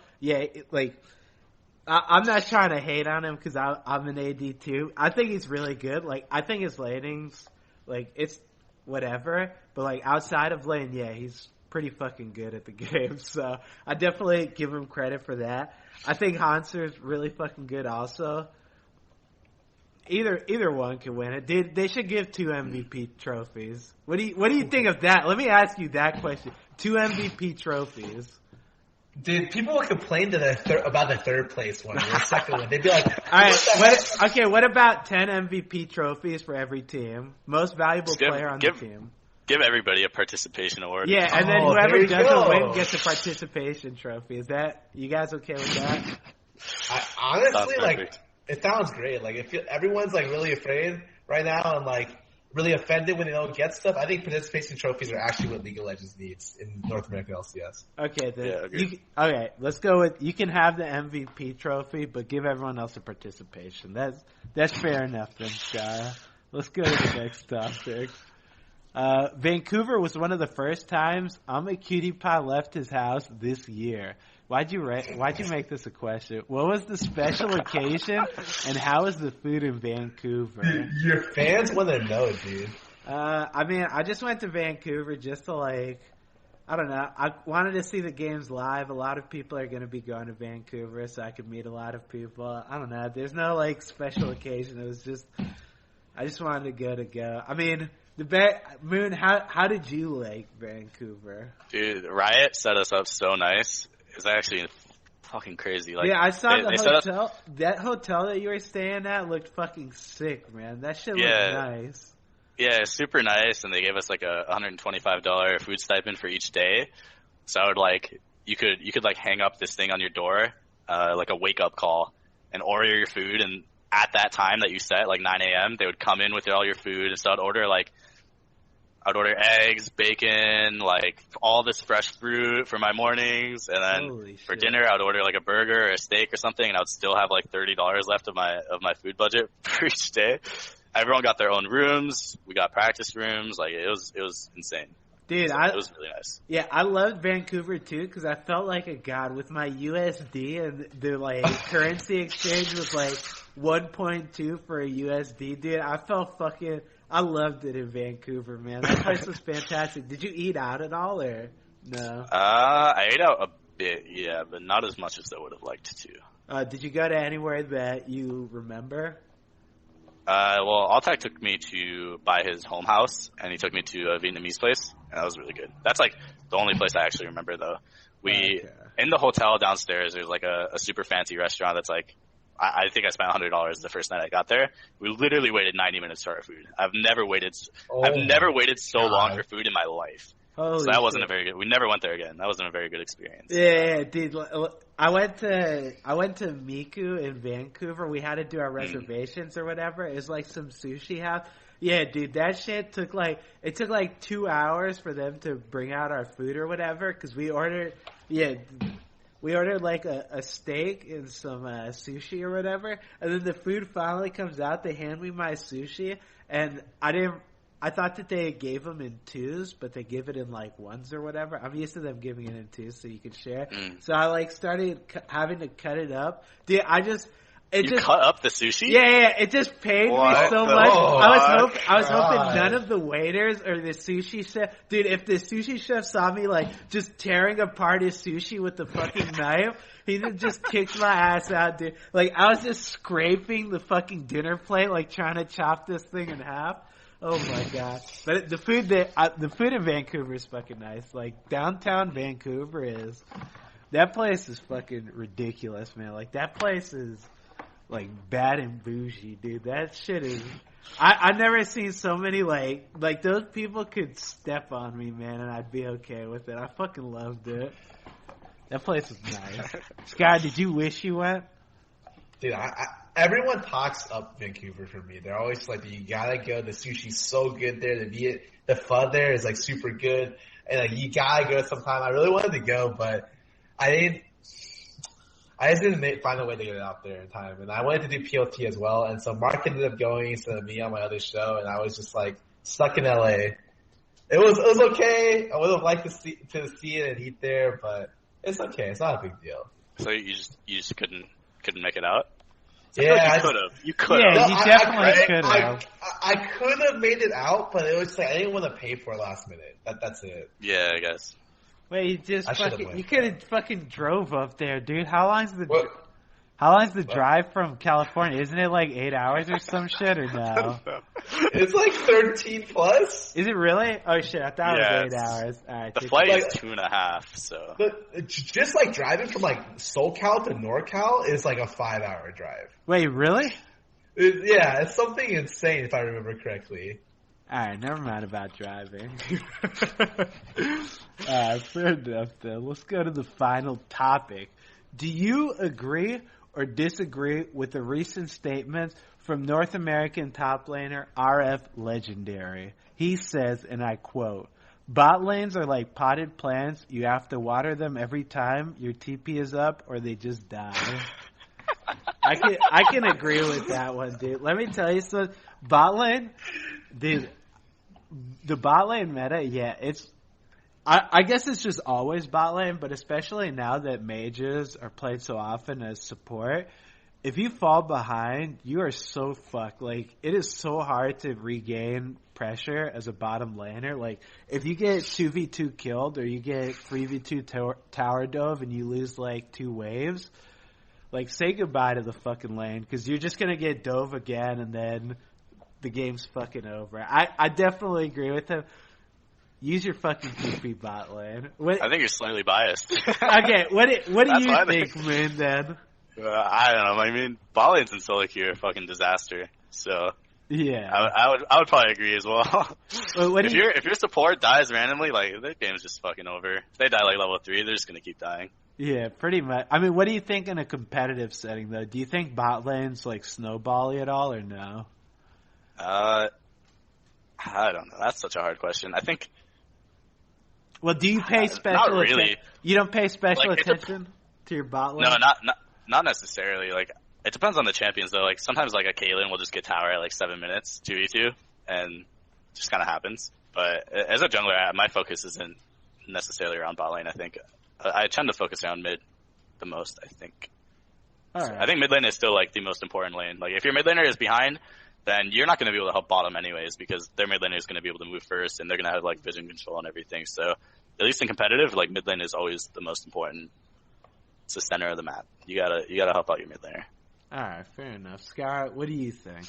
I'm not trying to hate on him because I'm an AD too. I think he's really good. Like, I think his laning's, like, it's whatever. But, like, outside of lane, yeah, he's pretty fucking good at the game. So, I definitely give him credit for that. I think Hanser's really fucking good also. Either one can win it. They should give 2 MVP trophies. What do you think of that? Let me ask you that question. 2 MVP trophies. Dude, people will complain about the third place one, the second one. They'd be like, all right, what about 10 MVP trophies for every team? Most valuable player on the team. Give everybody a participation award. Yeah, and then whoever doesn't win gets a participation trophy. Is that, you guys okay with that? Honestly, like, it sounds great. Like, if everyone's like really afraid right now and like really offended when they don't get stuff, I think participation trophies are actually what League of Legends needs in North American LCS. Okay, okay, let's go with, you can have the MVP trophy, but give everyone else a participation. That's fair enough then, Sky. Let's go to the next topic. Vancouver was one of the first times a Cutie Pie left his house this year. Why'd you make this a question? What was the special occasion, and how is the food in Vancouver? Your fans want to know, dude. I mean, I just went to Vancouver just to I don't know. I wanted to see the games live. A lot of people are going to be going to Vancouver, so I could meet a lot of people. I don't know. There's no special occasion. It was just, I just wanted to go. I mean, Moon, how did you like Vancouver? Dude, Riot set us up so nice. It's actually fucking crazy. Like, yeah, I saw the hotel. That hotel that you were staying at looked fucking sick, man. That shit looked nice. Yeah, super nice, and they gave us like a $125 food stipend for each day. So I would you could hang up this thing on your door, like a wake up call, and order your food. And at that time that you set, like 9 a.m., they would come in with all your food, and so I'd order like I'd order eggs, bacon, like all this fresh fruit for my mornings, and then for dinner I'd order like a burger or a steak or something, and I would still have like $30 left of my food budget for each day. Everyone got their own rooms. We got practice rooms. Like it was insane. Dude, so it was really nice. Yeah, I loved Vancouver too because I felt like a god with my USD, and the like currency exchange was like 1.2 for a USD. Dude, I loved it in Vancouver, man. That place was fantastic. Did you eat out at all or no? I ate out a bit, yeah, but not as much as I would have liked to. Did you go to anywhere that you remember? Well, Altak took me to buy his home house, and he took me to a Vietnamese place, and that was really good. That's like the only place I actually remember, though. In the hotel downstairs, there's like a super fancy restaurant that's like, I think I spent $100 the first night I got there. We literally waited 90 minutes for our food. I've never waited so long for food in my life. Holy so that shit. wasn't a very good. We never went there again. That wasn't a very good experience. Yeah, dude. I went to Miku in Vancouver. We had to do our reservations or whatever. It was like some sushi house. Yeah, dude, that shit took like 2 hours for them to bring out our food or whatever. Because we ordered like a steak and some sushi or whatever, and then the food finally comes out. They hand me my sushi, and I thought that they gave them in twos, but they give it in like ones or whatever. I'm used to them giving it in twos so you can share. So I like started having to cut it up. Dude, You cut up the sushi? Yeah, it just pained me so much. I was hoping none of the waiters or the sushi chef, dude, if the sushi chef saw me like just tearing apart his sushi with the fucking knife, he just kicked my ass out, dude. Like I was just scraping the fucking dinner plate, like trying to chop this thing in half. Oh my god! But the food in Vancouver is fucking nice. Like downtown Vancouver that place is fucking ridiculous, man. Like that place is like bad and bougie, dude. That shit is. I've never seen so many like those people could step on me, man, and I'd be okay with it. I fucking loved it. That place was nice. Scott, did you wish you went? Dude, everyone talks up Vancouver for me. They're always like, you gotta go. The sushi's so good there. The pho there is like super good, and like you gotta go sometime. I really wanted to go, but I just didn't find a way to get out there in time. And I wanted to do PLT as well, and so Mark ended up going instead of me on my other show, and I was just like stuck in LA. It was okay. I would have liked to see it and eat there, but it's okay. It's not a big deal. So you just couldn't make it out? Yeah, you could have. Yeah, you definitely could have. I could have made it out, but it was like I didn't want to pay for it last minute. That's it. Yeah, I guess. Wait, you could have fucking drove up there, dude. How long's the drive from California? Isn't it like 8 hours or some shit or no? It's like 13 plus. Is it really? Oh shit, I thought it was 8 hours. Alright, the flight is 2.5, so. But just like driving from like SoCal to NorCal is like a 5-hour drive. Wait, really? It's something insane if I remember correctly. Alright, never mind about driving. Fair enough then. Let's go to the final topic. Do you agree or disagree with the recent statements from North American top laner RF Legendary? He says, and I quote, "Bot lanes are like potted plants. You have to water them every time your TP is up or they just die." I can agree with that one, dude. Let me tell you something. Bot lane, dude, the bot lane meta, yeah, I guess it's just always bot lane, but especially now that mages are played so often as support, if you fall behind, you are so fucked. Like, it is so hard to regain pressure as a bottom laner. Like, if you get 2v2 killed or you get 3v2 tower dove and you lose like 2 waves, like, say goodbye to the fucking lane, because you're just gonna get dove again and then the game's fucking over. I definitely agree with him. Use your fucking TP bot lane. I think you're slightly biased. Okay, what do you think, man, then? I don't know. I mean, bot lanes in solo queue are a fucking disaster. So yeah, I would probably agree as well. If your support dies randomly, like their game's just fucking over. If they die like level 3, they're just gonna keep dying. Yeah, pretty much. I mean, what do you think in a competitive setting though? Do you think bot lanes like snowbally at all or no? I don't know. That's such a hard question. I think. Well, do you pay special really. attention? You don't pay special Like, attention to your bot lane? No, not necessarily. Like, it depends on the champions though. Like sometimes like a Caitlyn will just get tower at like 7 minutes, 2v2, and it just kind of happens. But as a jungler, my focus isn't necessarily around bot lane. I think I tend to focus around mid the most. I think. All right. I think mid lane is still like the most important lane. Like if your mid laner is behind, then you're not going to be able to help bottom anyways because their mid laner is going to be able to move first and they're going to have like vision control and everything. So at least in competitive, like mid lane is always the most important. It's the center of the map. You gotta help out your mid laner. All right, fair enough. Scar, what do you think?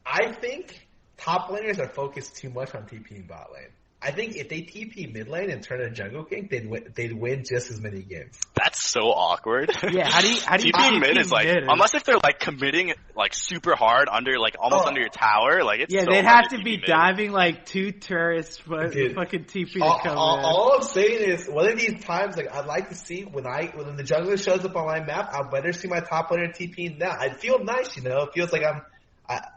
I think top laners are focused too much on TPing bot lane. I think if they TP mid lane and turn a jungle king, they'd win just as many games. That's so awkward. Yeah, how do you TPing mid is like unless if they're like committing like super hard under like almost under your tower, like it's so they'd hard have to be mid. diving like 2 turrets for fucking TP to come in. All I'm saying is one of these times, like I'd like to see when the jungler shows up on my map, I'd better see my top laner TPing now. I'd feel nice, you know. It feels like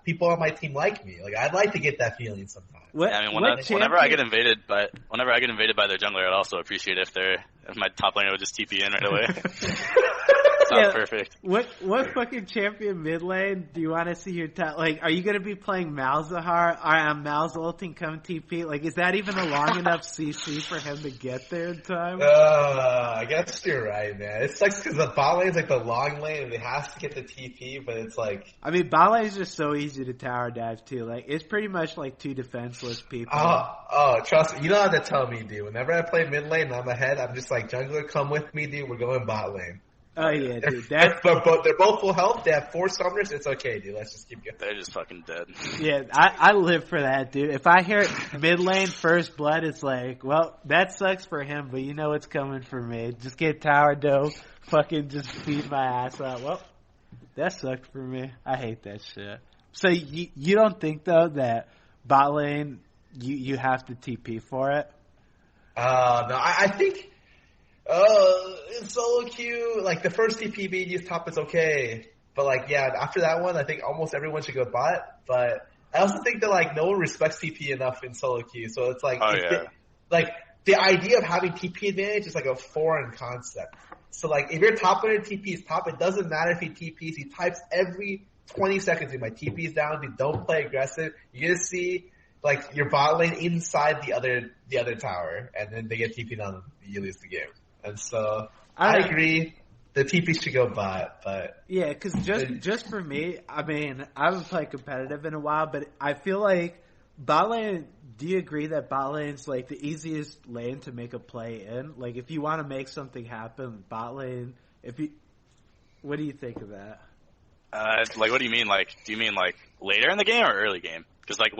people on my team like me. Like I'd like to get that feeling sometimes. I mean, whenever I get invaded by their jungler, I'd also appreciate if my top laner would just TP in right away. Sounds perfect. What fucking champion mid lane do you want to see your top? Like, are you gonna be playing Malzahar? Mal's ulting come TP? Like, is that even a long enough CC for him to get there in time? I guess you're right, man. It sucks because the bot lane is like the long lane and it has to get the TP, but it's like. I mean, bot lane is just so easy to tower dive too. Like, it's pretty much like 2 defenseless people. Trust me. You don't have to tell me, dude. Whenever I play mid lane and I'm ahead, I'm just like, jungler, come with me, dude. We're going bot lane. Oh yeah, dude. They're both full health. They have 4 summoners. It's okay, dude. Let's just keep going. They're just fucking dead. Yeah, I live for that, dude. If I hear mid lane first blood, it's like, well, that sucks for him, but you know what's coming for me. Just get tower dough, fucking just feed my ass out. Well, that sucked for me. I hate that shit. So you don't think though that bot lane you have to TP for it? No, I think. In solo queue, like the first TP being used top is okay, but like after that one, I think almost everyone should go bot. But I also think that like no one respects TP enough in solo queue, so it's like the idea of having TP advantage is like a foreign concept. So like if your top laner TPs top, it doesn't matter if he TPs. He types every 20 seconds. My TP's down. Dude, don't play aggressive. You're gonna see like your bot lane inside the other tower, and then they get TP'd on. You lose the game. And so I agree. The TP should go bot, but yeah, because just for me, I mean, I haven't played competitive in a while, but I feel like bot lane. Do you agree that bot lane's like the easiest lane to make a play in? Like, if you want to make something happen, bot lane. What do you think of that? Like, what do you mean? Like, do you mean like later in the game or early game? Because like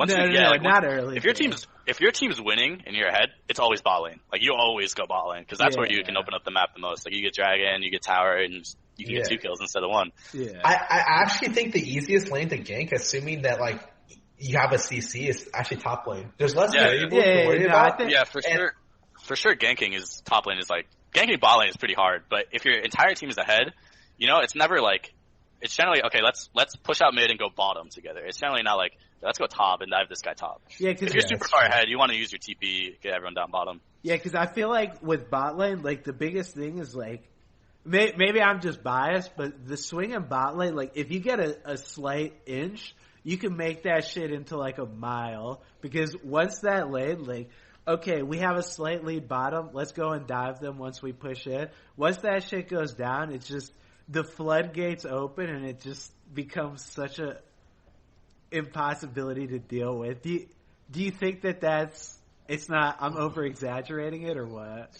not early. If your team's winning and you're ahead, it's always bot lane. Like you always go bot lane because that's where you can open up the map the most. Like you get dragon, you get tower, and you can get 2 kills instead of 1. Yeah. I actually think the easiest lane to gank, assuming that like you have a CC, is actually top lane. There's less variables to worry about. For sure. For sure, ganking is top lane is like ganking bot lane is pretty hard. But if your entire team is ahead, you know it's never like. It's generally, okay, let's push out mid and go bottom together. It's generally not like, let's go top and dive this guy top. Yeah, if you're super far ahead, you want to use your TP, get everyone down bottom. Yeah, because I feel like with bot lane, like the biggest thing is like, maybe I'm just biased, but the swing in bot lane, like if you get a slight inch, you can make that shit into like a mile. Because once that lane, like, okay, we have a slight lead bottom, let's go and dive them once we push in. Once that shit goes down, it's just, the floodgates open and it just becomes such a impossibility to deal with. Do you think it's not, I'm over exaggerating it or what?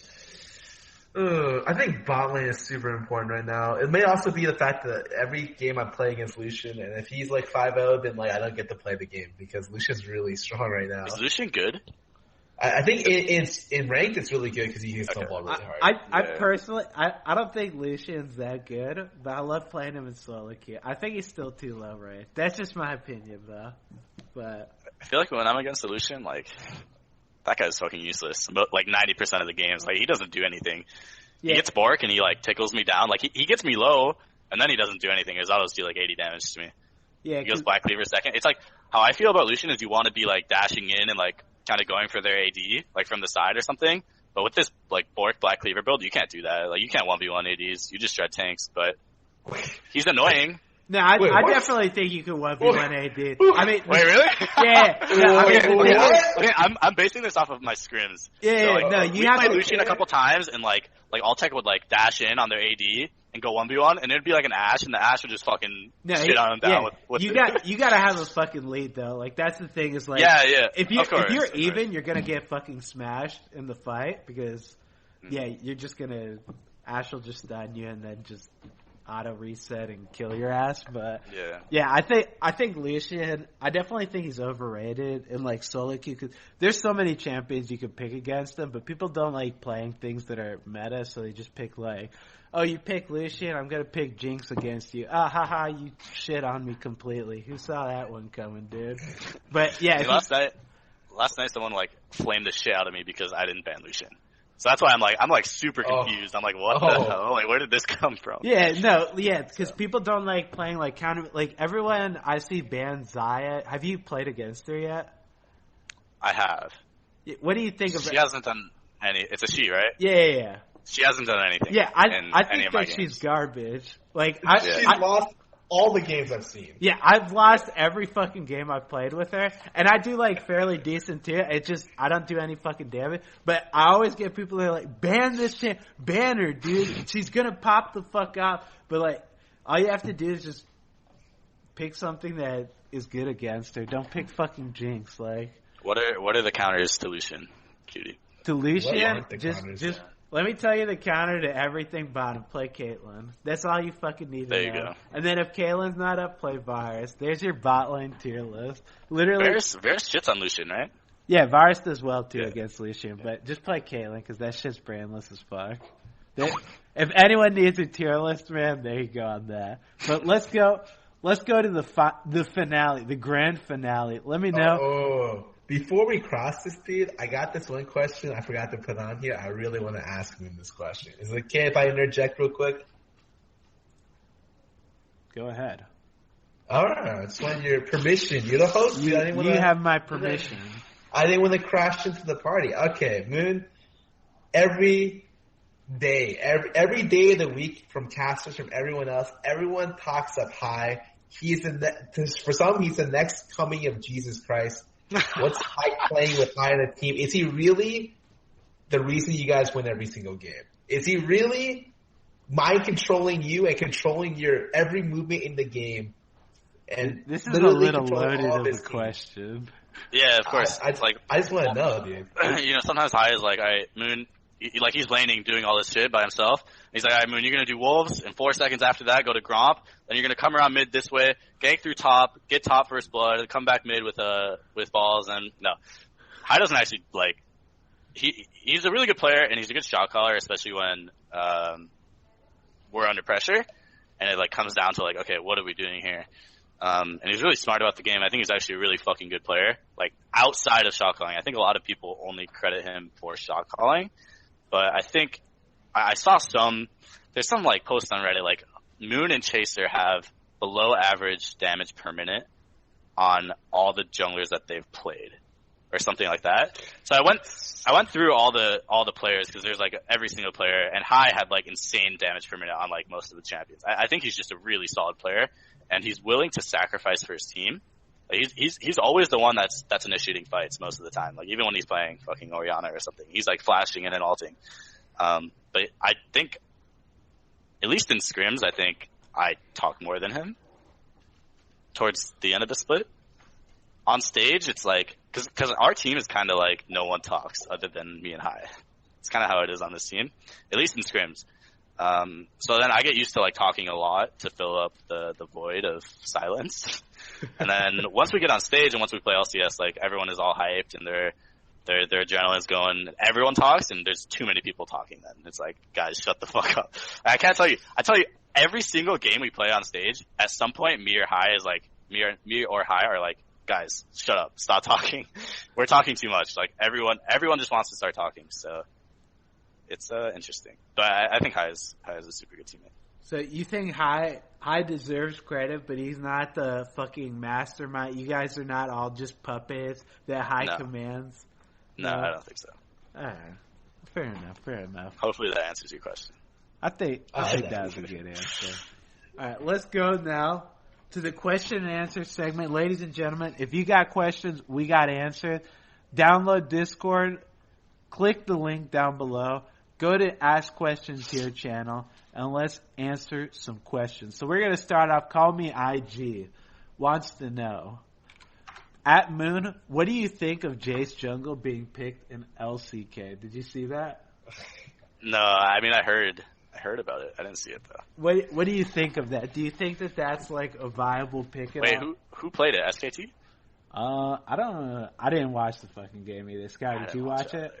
I think bot lane is super important right now. It may also be the fact that every game I play against Lucian, and if he's like 5-0, then like I don't get to play the game because Lucian's really strong right now. Is Lucian good? I think in ranked it's really good because he hits the ball really hard. I personally, I don't think Lucian's that good, but I love playing him in solo queue. I think he's still too low ranked. That's just my opinion though. But I feel like when I'm against Lucian, like that guy's fucking useless. Like 90% of the games, like he doesn't do anything. Yeah. He gets Bork and he like tickles me down. Like he gets me low and then he doesn't do anything. His autos do like 80 damage to me. Yeah, he goes Black Cleaver second. It's like how I feel about Lucian is you want to be like dashing in and like kind of going for their AD like from the side or something. But with this like Bork Black Cleaver build, you can't do that. Like you can't 1v1 ADs. You just shred tanks. But he's annoying. No, I what? definitely think you can 1v1 AD. I mean, Wait, really? Yeah. No, I mean, Okay, I'm basing this off of my scrims. Yeah, so, like, no, we you have played to. Lucian a couple times, and like Alltech would like dash in on their AD and go 1v1, and it'd be like an Ashe, and the Ashe would just fucking shit on him down with you it. you gotta have a fucking lead though. Like that's the thing is like yeah. If Of course, you're even, you're gonna get fucking smashed in the fight because you're just gonna Ashe will just stun you and then just auto reset and kill your ass. But I think Lucian, I definitely think he's overrated in like solo queue because there's so many champions you could pick against him, but people don't like playing things that are meta, so they just pick like, oh, you pick Lucian, I'm gonna pick Jinx against you. Ah, haha, you shit on me completely. Who saw that one coming, dude? But yeah, last night someone like flamed the shit out of me because I didn't ban Lucian. So that's why I'm like super confused. I'm like, what the hell? Like, where did this come from? Because people don't like playing like counter. Like everyone I see ban Xayah. Have you played against her yet? I have. What do you think of? She hasn't done any. It's a she, right? Yeah. She hasn't done anything. Yeah, I think that she's garbage. Like she's lost all the games I've seen. Yeah, I've lost every fucking game I've played with her, and I do like fairly decent too. It just I don't do any fucking damage, but I always get people that are like, ban this shit, ban her, dude. She's gonna pop the fuck out. But like, all you have to do is just pick something that is good against her. Don't pick fucking Jinx. Like, what are the counters to Lucian, Cutie? To Lucian, just. Let me tell you the counter to everything bottom. Play Caitlyn. That's all you fucking need to know. There you go. And then if Caitlyn's not up, play Varus. There's your bot lane tier list. Literally. Varus shits on Lucian, right? Yeah, Varus does well too against Lucian. But just play Caitlyn because that shit's brainless as fuck. If anyone needs a tier list, man, there you go on that. But let's go to the finale, the grand finale. Let me know. Before we cross this, dude, I got this one question I forgot to put on here. I really want to ask him this question. Is it okay if I interject real quick? Go ahead. All right. I just want your permission. You're the host. You have my permission. I didn't want to crash into the party. Okay, Moon. Every day of the week, from casters, from everyone else, everyone talks up High. For some, he's the next coming of Jesus Christ. What's High playing with High in the team? Is he really the reason you guys win every single game? Is he really mind controlling you and controlling your every movement in the game? And this is a little loaded of a question. Yeah, of course. I just want to know, dude. You know, sometimes High is like, all right, Moon, like he's laning doing all this shit by himself. He's like, all right, Moon, you're going to do Wolves. In 4 seconds after that, go to Gromp. Then you're going to come around mid this way, gank through top, get top first blood, come back mid with balls. And no, High doesn't actually like, he's a really good player and he's a good shot caller, especially when, we're under pressure and it like comes down to like, okay, what are we doing here? And he's really smart about the game. I think he's actually a really fucking good player. Like outside of shot calling, I think a lot of people only credit him for shot calling. But I think I saw there's some like posts on Reddit like Moon and Chaser have below average damage per minute on all the junglers that they've played or something like that. So I went through all the players because there's like every single player, and High had like insane damage per minute on like most of the champions. I think he's just a really solid player, and he's willing to sacrifice for his team. Like, he's always the one that's initiating fights most of the time. Like even when he's playing fucking Orianna or something, he's like flashing in and ulting. But I think, at least in scrims, I think I talk more than him towards the end of the split. On stage, it's like, cause our team is kind of like no one talks other than me and High. It's kind of how it is on this team, at least in scrims. So then I get used to like talking a lot to fill up the void of silence. And then once we get on stage and once we play LCS, like everyone is all hyped and their adrenaline's going. Everyone talks and there's too many people talking then. It's like, guys, shut the fuck up. I can't tell you. I tell you, every single game we play on stage, at some point me or High is like, me or High are like, guys, shut up, stop talking. We're talking too much. Like everyone just wants to start talking. So it's interesting. But I think High is a super good teammate. So you think High deserves credit, but he's not the fucking mastermind. You guys are not all just puppets that High commands. No, I don't think so. All right. Fair enough. Hopefully that answers your question. I think that was a good answer. All right, let's go now to the question and answer segment. Ladies and gentlemen, if you got questions, we got answers. Download Discord, click the link down below, go to Ask Questions Here channel, and let's answer some questions. So we're going to start off, Call Me IG, wants to know, at Moon, what do you think of Jace Jungle being picked in LCK? Did you see that? No, I mean, I heard about it. I didn't see it, though. What do you think of that? Do you think that that's like a viable pick? Wait, who played it? SKT? I don't know. I didn't watch the fucking game either. Sky, did you watch it?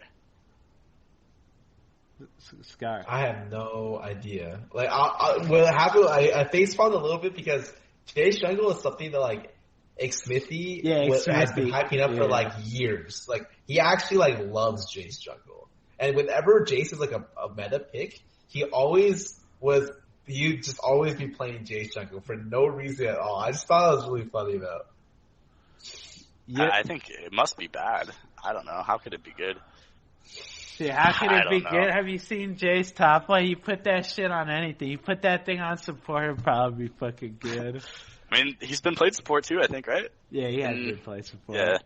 Sky. I have no idea. Like, I face palmed a little bit because Jace Jungle is something that like Xmithy has been hyping up for like years. Like, he actually like loves Jace Jungle, and whenever Jace is like a meta pick, he always was. You'd just always be playing Jace Jungle for no reason at all. I just thought it was really funny though. Yeah. I think it must be bad. I don't know. How could it be good? Yeah, how could it be good? Have you seen Jace top play? You put that shit on anything. You put that thing on support, it'd probably be fucking good. I mean, he's been played support too, I think, right? Yeah, he has been played support. Yeah.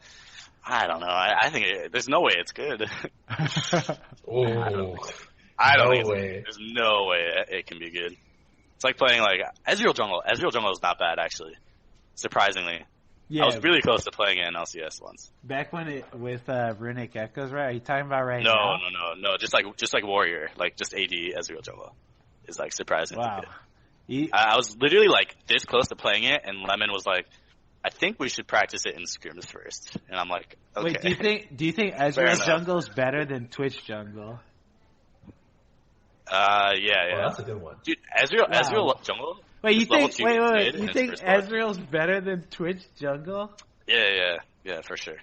I don't know. I think there's no way it's good. I don't think there's no way it can be good. It's like playing like Ezreal Jungle. Ezreal Jungle is not bad, actually. Surprisingly. Yeah, I was really close to playing it in LCS once. Back when with Runic Echoes, right? Are you talking about right now? No. Just like Warrior, like just AD Ezreal Jungle is like surprisingly good. I was literally like this close to playing it, and Lemon was like, "I think we should practice it in scrims first." And I'm like, "Okay." Wait, do you think Ezreal Jungle is better than Twitch Jungle? Yeah. Well, that's a good one, dude. Ezreal Jungle. Wait, you think Ezreal's better than Twitch Jungle? Yeah, for sure.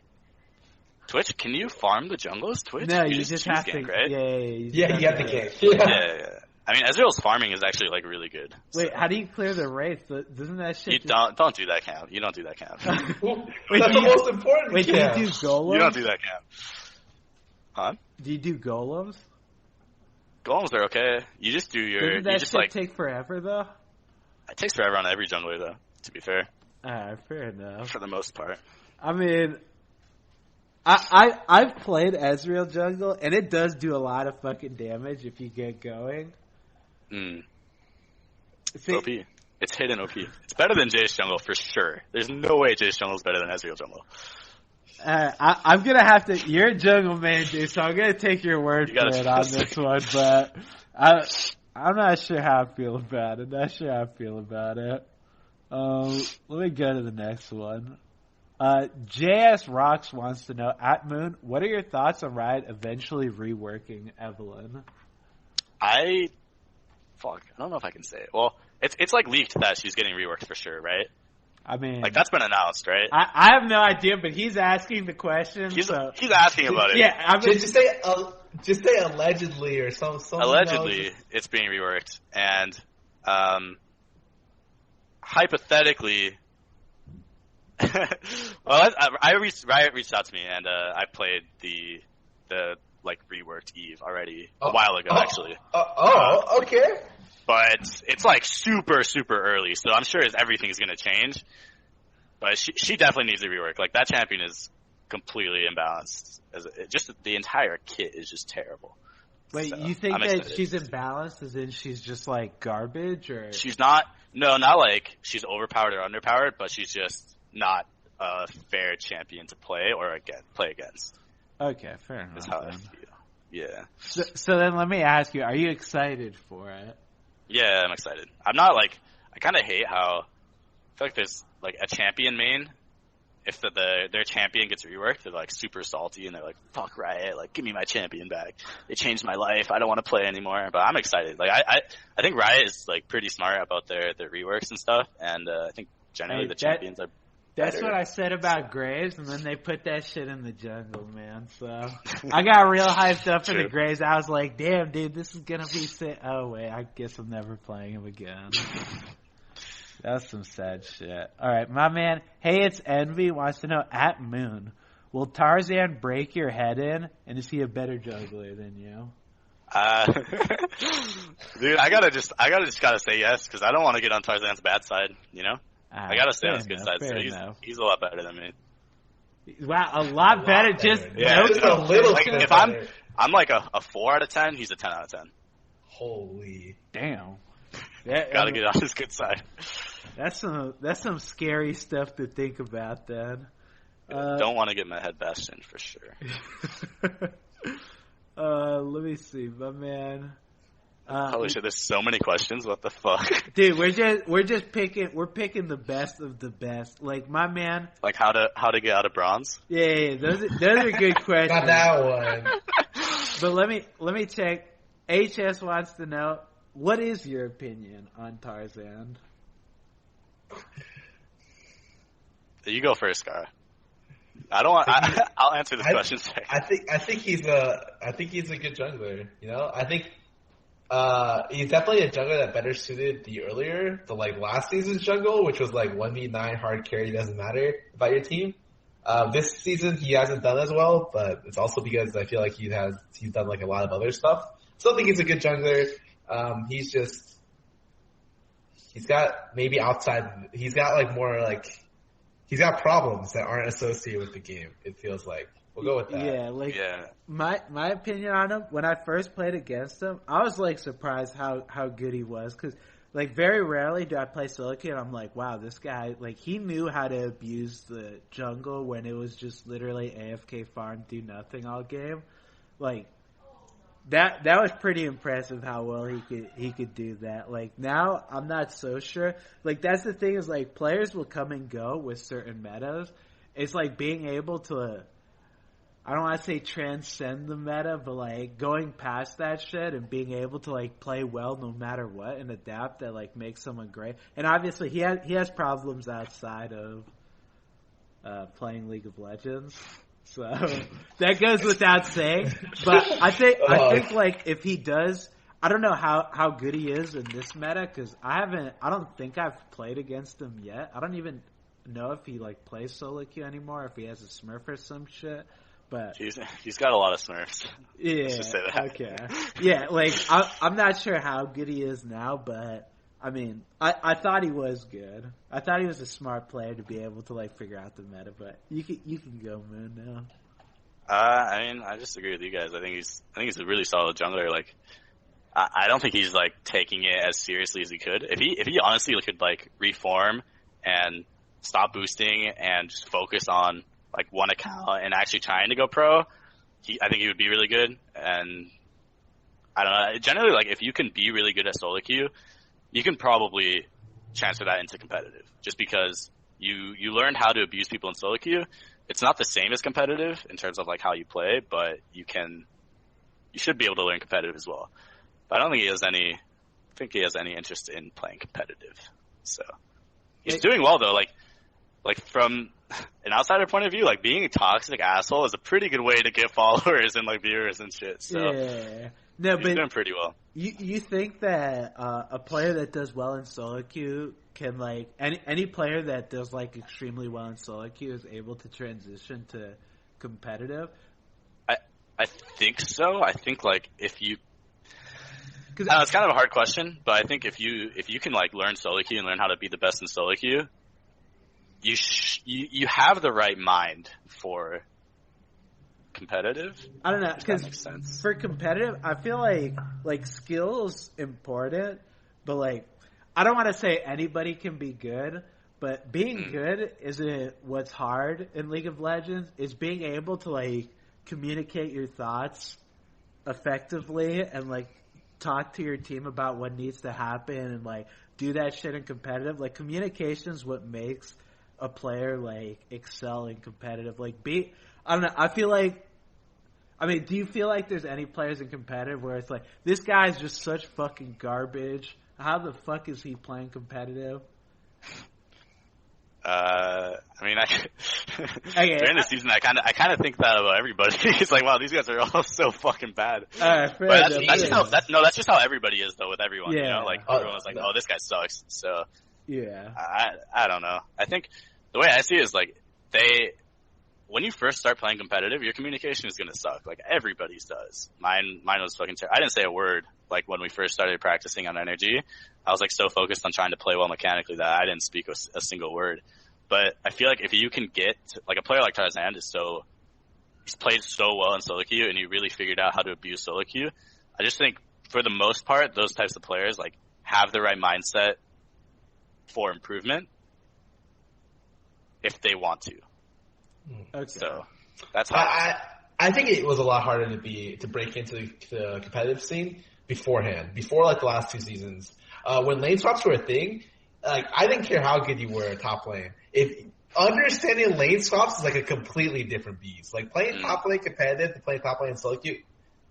Twitch, can you farm the jungles? Twitch? No, you just have to, right? You have to gank. Yeah. I mean, Ezreal's farming is actually like really good. Wait, how do you clear the wraith? Doesn't that shit? You don't do that camp. You don't do that camp. Wait, that's the most important. Wait, do you do golems? You don't do that camp. Huh? Do you do golems? Golems are okay. You just do your. Doesn't that you just shit like take forever though? It takes forever on every jungler, though, to be fair. Fair enough. For the most part. I mean, I've played Ezreal Jungle, and it does do a lot of fucking damage if you get going. It's OP. It's hidden OP. It's better than Jace Jungle, for sure. There's no way Jace Jungle is better than Ezreal Jungle. I'm going to have to... You're a jungle man, dude, so I'm going to take your word for it on this one, but... I'm not sure how I feel about it. Let me go to the next one. JS Rocks wants to know, at Moon, what are your thoughts on Riot eventually reworking Evelynn? I don't know if I can say it. Well, it's like leaked that she's getting reworked for sure, right? I mean, like that's been announced, right? I have no idea, but he's asking the question. He's asking about it. Yeah, I mean, just say allegedly or something. Allegedly, it's being reworked, and hypothetically, Riot reached out to me, and I played the like reworked Eve already a while ago, actually. Okay. But it's like super, super early, so I'm sure everything is going to change. But she definitely needs to rework. Like, that champion is completely imbalanced. Just the entire kit is just terrible. Wait, so, you think that she's imbalanced as in she's just like garbage, or she's not? No, not like she's overpowered or underpowered, but she's just not a fair champion to play or play against. Okay, fair enough. That's how I feel. Yeah. So then let me ask you: are you excited for it? Yeah, I'm excited. I'm not like, I kind of hate how, I feel like there's like a champion main, if their champion gets reworked, they're like super salty and they're like, fuck Riot, like give me my champion back. It changed my life. I don't want to play anymore. But I'm excited. Like I think Riot is like pretty smart about their reworks and stuff, and I think generally the champions are That's better. what I said about Graves, and then they put that shit in the jungle, man. So I got real hyped up for the Graves. I was like, damn, dude, this is gonna be sick. Oh wait, I guess I'm never playing him again. That's some sad shit. Alright, my man, hey, it's Envy, wants to know, at Moon, will Tarzan break your head in, and is he a better juggler than you? Dude, I gotta just say yes, because I don't want to get on Tarzan's bad side, you know? I gotta stay on his good side, so he's a lot better than me. Wow, a lot better, just a little like, if I'm like a 4 out of 10, he's a 10 out of 10. Holy. Damn. Gotta get on his good side. That's some scary stuff to think about then. Don't want to get my head bashed in for sure. Let me see, my man. Holy shit, there's so many questions. What the fuck? Dude, we're picking the best of the best. Like, my man. Like how to get out of bronze? Yeah, those are good questions. Got that one. But let me check. HS wants to know, what is your opinion on Tarzan? You go first, Scar. I'll answer this question second. I think he's a good jungler. You know, I think he's definitely a jungler that better suited the last season's jungle, which was like 1v9 hard carry, doesn't matter about your team. This season he hasn't done as well, but it's also because I feel like he's done like a lot of other stuff. Still think he's a good jungler. He's got problems that aren't associated with the game. It feels like we'll go with that. Yeah, my opinion on him, when I first played against him, I was like surprised how good he was, because like very rarely do I play solo queue and I'm like, wow, this guy, like, he knew how to abuse the jungle when it was just literally AFK farm, do nothing all game. Like, that was pretty impressive how well he could do that. Like, now I'm not so sure. Like, that's the thing, is like, players will come and go with certain metas. It's like being able to, I don't want to say transcend the meta, but like going past that shit and being able to like play well no matter what and adapt, that like makes someone great. And obviously he has problems outside of playing League of Legends. So that goes without saying, but I think like if he does, I don't know how good he is in this meta, because I don't think I've played against him yet. I don't even know if he like plays solo queue anymore, if he has a Smurf or some shit. But he's got a lot of Smurfs. Yeah. Let's just say that. Okay. Yeah, like I'm not sure how good he is now, but I mean, I thought he was good. I thought he was a smart player to be able to like figure out the meta. But you can go, Moon, now. I mean, I just agree with you guys. I think he's a really solid jungler. Like, I don't think he's like taking it as seriously as he could. If he honestly could like reform and stop boosting and just focus on like one account and actually trying to go pro, I think he would be really good. And I don't know. Generally, like, if you can be really good at solo queue, you can probably transfer that into competitive, just because you learn how to abuse people in solo queue. It's not the same as competitive in terms of like how you play, but you should be able to learn competitive as well. But I don't think he has any interest in playing competitive. So he's doing well though. Like from an outsider point of view, like, being a toxic asshole is a pretty good way to get followers and like viewers and shit. So yeah. No, he's doing pretty well. You think that a player that does well in solo queue can, like, any player that does like extremely well in solo queue is able to transition to competitive? I think so. I think like if you, it's kind of a hard question, but I think if you can like learn solo queue and learn how to be the best in solo queue, you have the right mind for competitive. I don't know, because for competitive, I feel like skill's important, but like, I don't want to say anybody can be good, but being good isn't what's hard in League of Legends. It's being able to like communicate your thoughts effectively and like talk to your team about what needs to happen and like do that shit in competitive. Like, communication is what makes a player like excel in competitive. Like, I don't know. I feel like, I mean, do you feel like there's any players in competitive where it's like, this guy's just such fucking garbage? How the fuck is he playing competitive? I mean, Okay, during the season, I kind of think that about everybody. It's like, wow, these guys are all so fucking bad. Fair But enough. that's just how everybody is though with everyone. Yeah. You know, like everyone's like, oh, this guy sucks. So Yeah. I don't know. I think the way I see it is like when you first start playing competitive, your communication is gonna suck. Like everybody's does. Mine was fucking terrible. I didn't say a word like when we first started practicing on energy. I was like so focused on trying to play well mechanically that I didn't speak a single word. But I feel like if you can get like a player like Tarzan he's played so well in solo queue and he really figured out how to abuse solo queue. I just think for the most part, those types of players like have the right mindset for improvement if they want to. Okay. So that's how I think it was a lot harder to break into the competitive scene beforehand, before like the last 2 seasons. When lane swaps were a thing, like I didn't care how good you were top lane. If understanding lane swaps is like a completely different beast. Like playing top lane competitive and playing top lane solo queue,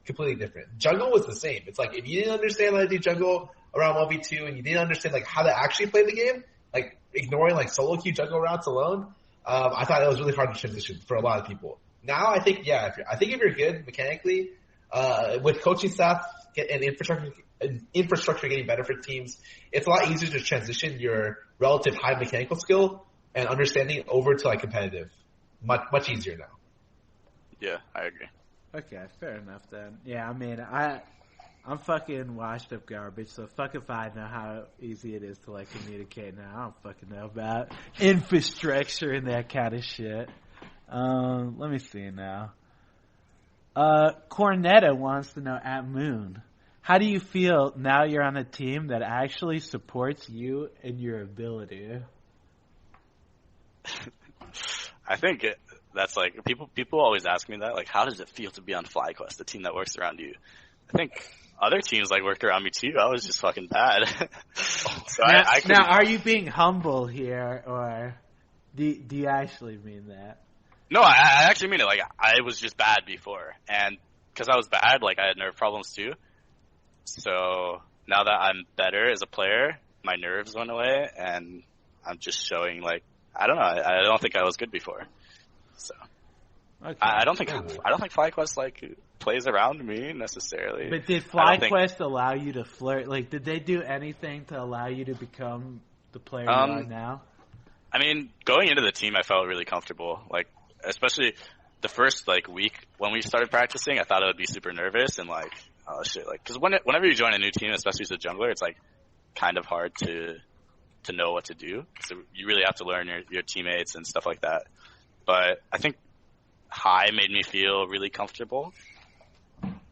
completely different. Jungle was the same. It's like if you didn't understand how to do jungle around 1v2 and you didn't understand like how to actually play the game, like ignoring like solo queue jungle routes alone, I thought it was really hard to transition for a lot of people. Now I think if you're good mechanically, with coaching staff and infrastructure getting better for teams, it's a lot easier to transition your relative high mechanical skill and understanding over to like competitive. Much easier now. Yeah, I agree. Okay, fair enough then. Yeah, I mean, I'm fucking washed up garbage, so fuck if I know how easy it is to like communicate now. I don't fucking know about infrastructure and that kind of shit. Let me see now. Cornetta wants to know at Moon, how do you feel now you're on a team that actually supports you and your ability? I think that's like people always ask me that, like, how does it feel to be on Flyquest, the team that works around you? I think other teams like worked around me too. I was just fucking bad. So now, are you being humble here, or do you actually mean that? No, I actually mean it. Like, I was just bad before, and because I was bad, like I had nerve problems too. So now that I'm better as a player, my nerves went away, and I'm just showing like I don't know. I don't think I was good before. So okay. I don't think Flyquest like plays around me necessarily. But did Flyquest allow you to flirt? Like, did they do anything to allow you to become the player you are now? I mean, going into the team, I felt really comfortable. Like, especially the first like week when we started practicing, I thought I would be super nervous and like, oh shit, like, because whenever you join a new team, especially as a jungler, it's like kind of hard to know what to do. So you really have to learn your teammates and stuff like that. But I think High made me feel really comfortable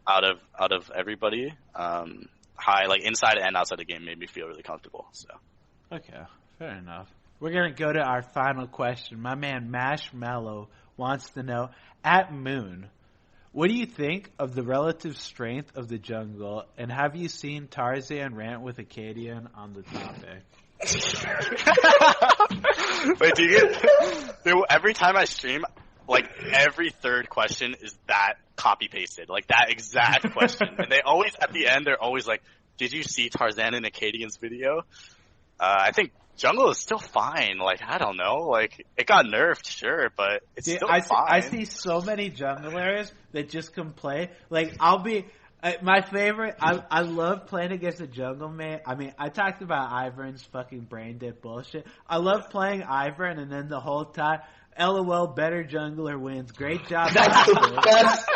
out of everybody. High, like inside and outside the game, made me feel really comfortable. So okay, fair enough. We're gonna go to our final question. My man Mashmallow wants to know at Moon, what do you think of the relative strength of the jungle, and have you seen Tarzan rant with Acadian on the topic? Wait, do you get every time I stream, like every third question is that copy pasted, like that exact question, and they always at the end they're always like, "Did you see Tarzan and Acadian's video?" I think jungle is still fine. Like I don't know, like it got nerfed, sure, but it's still fine. I see so many junglers that just can play. Like I'll be. My favorite, I love playing against a jungle mate. I mean, I talked about Ivern's fucking brain dead bullshit. I love playing Ivern, and then the whole time, LOL, better jungler wins. Great job. That's the best.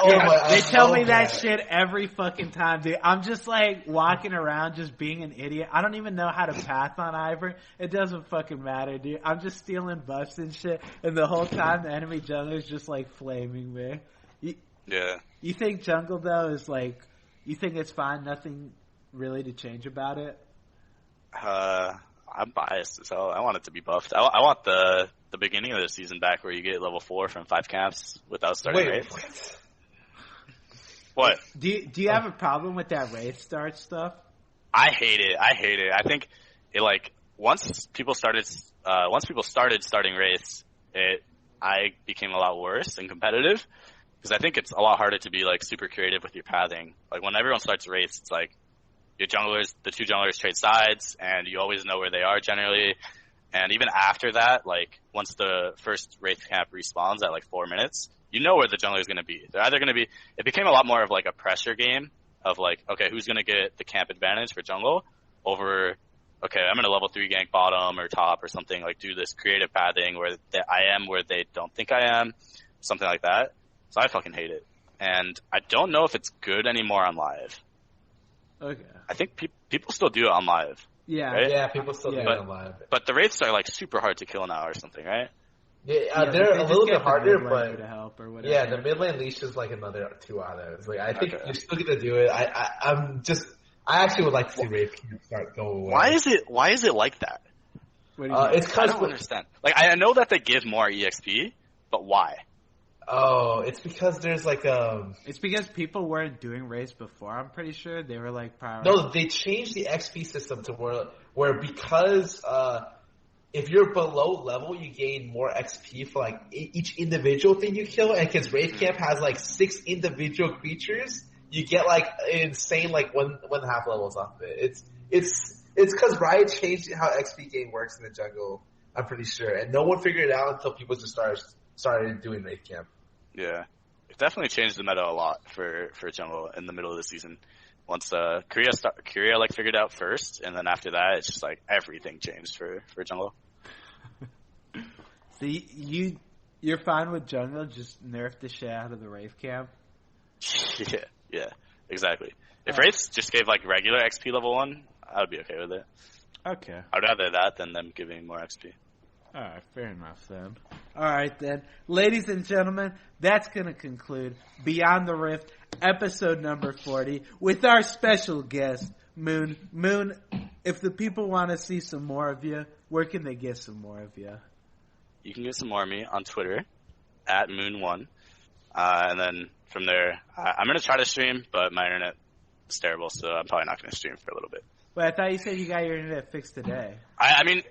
They tell me that shit every fucking time, dude. I'm just like walking around just being an idiot. I don't even know how to path on Ivern. It doesn't fucking matter, dude. I'm just stealing buffs and shit, and the whole time the enemy jungler's just like flaming me. Yeah. You think jungle though is like, you think it's fine, nothing really to change about it? I'm biased, so I want it to be buffed. I want the beginning of the season back where you get level 4 from 5 camps without starting Wraith. What? Do you have a problem with that Wraith start stuff? I hate it. I think it like once people started starting Wraiths, I became a lot worse and competitive. Because I think it's a lot harder to be like super creative with your pathing. Like when everyone starts Wraiths, it's like the two junglers trade sides, and you always know where they are generally. And even after that, like, once the first Wraith camp respawns at like 4 minutes, you know where the jungler is going to be. They're either going to be, it became a lot more of like a pressure game of like, okay, who's going to get the camp advantage for jungle over, okay, I'm going to level 3 gank bottom or top or something, like do this creative pathing where I am where they don't think I am, something like that. So I fucking hate it. And I don't know if it's good anymore on live. Okay. I think people still do it on live. Yeah. Right? Yeah, people still do it on live. But the Wraiths are like super hard to kill now or something, right? Yeah, they're a little bit harder, but to help or whatever. yeah, the mid lane leash is like another 2 autos. Like I think you're still gonna do it. I actually would like to see Wraith start go away. Why is it like that? It's I don't understand. Like I know that they give more EXP, but why? Oh, it's because there's like It's because people weren't doing Wraiths before. I'm pretty sure they were like power. No, they changed the XP system to where because if you're below level, you gain more XP for like each individual thing you kill, and because Wraith Camp has like 6 individual creatures, you get like insane like 1.5 levels off of it. It's because Riot changed how XP game works in the jungle. I'm pretty sure, and no one figured it out until people just started doing Wraith Camp. Yeah, it definitely changed the meta a lot for jungle in the middle of the season. Once Korea like figured it out first, and then after that, it's just like everything changed for jungle. So you're fine with jungle? Just nerf the shit out of the Wraith camp. Yeah, exactly. If Wraiths just gave like regular XP level 1, I would be okay with it. Okay. I'd rather that than them giving more XP. Alright, fair enough then. Alright then. Ladies and gentlemen, that's going to conclude Beyond the Rift, episode number 40, with our special guest, Moon. Moon, if the people want to see some more of you, where can they get some more of you? You can get some more of me on Twitter, @Moon1. And then from there, I'm going to try to stream, but my internet is terrible, so I'm probably not going to stream for a little bit. Wait, I thought you said you got your internet fixed today. I mean,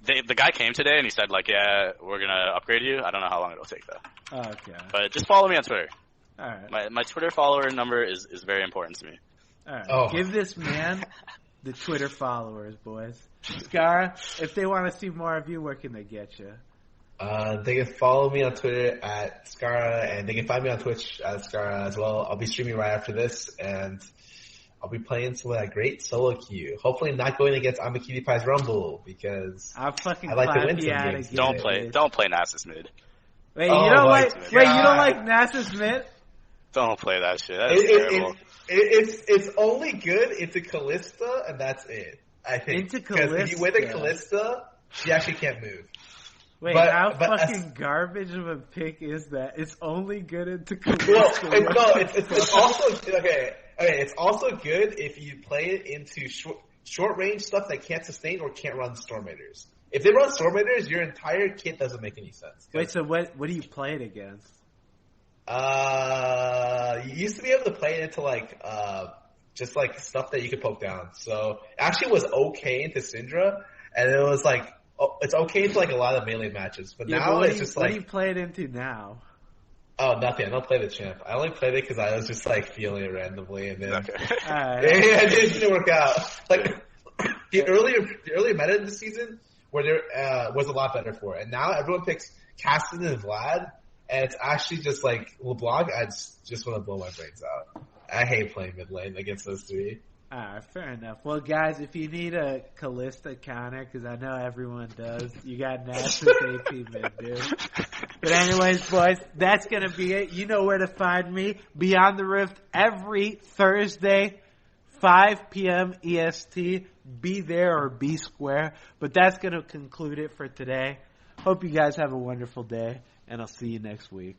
the guy came today and he said like, yeah, we're gonna upgrade you. I don't know how long it'll take though. Oh, okay. But just follow me on Twitter. All right. My Twitter follower number is very important to me. All right. Oh. Give this man the Twitter followers, boys. Skara, if they want to see more of you, where can they get you? They can follow me on Twitter @Skara, and they can find me on Twitch @Skara as well. I'll be streaming right after this, and I'll be playing some of that great solo queue. Hopefully not going against Amakiri Pie's Rumble, because I'll fucking I like to win some clap you games. out Don't play Nasus mid. Wait, Oh you don't my like? God. Wait, you don't like Nasus mid? Don't play that shit. That is terrible. It's only good into Callista, and that's it. I think. Into Because if you win a Callista. Callista, you actually can't move. Wait, But- how but fucking garbage of a pick is that? It's only good into Well, Callista. it's also okay. It's also good if you play it into short range stuff that can't sustain or can't run Storm Raiders. If they run Storm Raiders, your entire kit doesn't make any sense. Wait, so what do you play it against? You used to be able to play it into like just like stuff that you could poke down. So it actually was okay into Syndra, and it was like it's okay into like a lot of melee matches. But now it's just what like do you play it into now? oh, nothing. I don't play the champ. I only played it because I was just like feeling it randomly, and then Okay. Alright. it didn't work out. Like the earlier meta of the season, where there was a lot better for it, and now everyone picks Caston and Vlad, and it's actually just like LeBlanc. I just want to blow my brains out. I hate playing mid lane against those three. Alright, fair enough. Well, guys, if you need a Callista counter, because I know everyone does, you got Nasus AP mid, dude. But anyways, boys, that's going to be it. You know where to find me. Beyond the Rift every Thursday, 5 p.m. EST. Be there or be square. But that's going to conclude it for today. Hope you guys have a wonderful day, and I'll see you next week.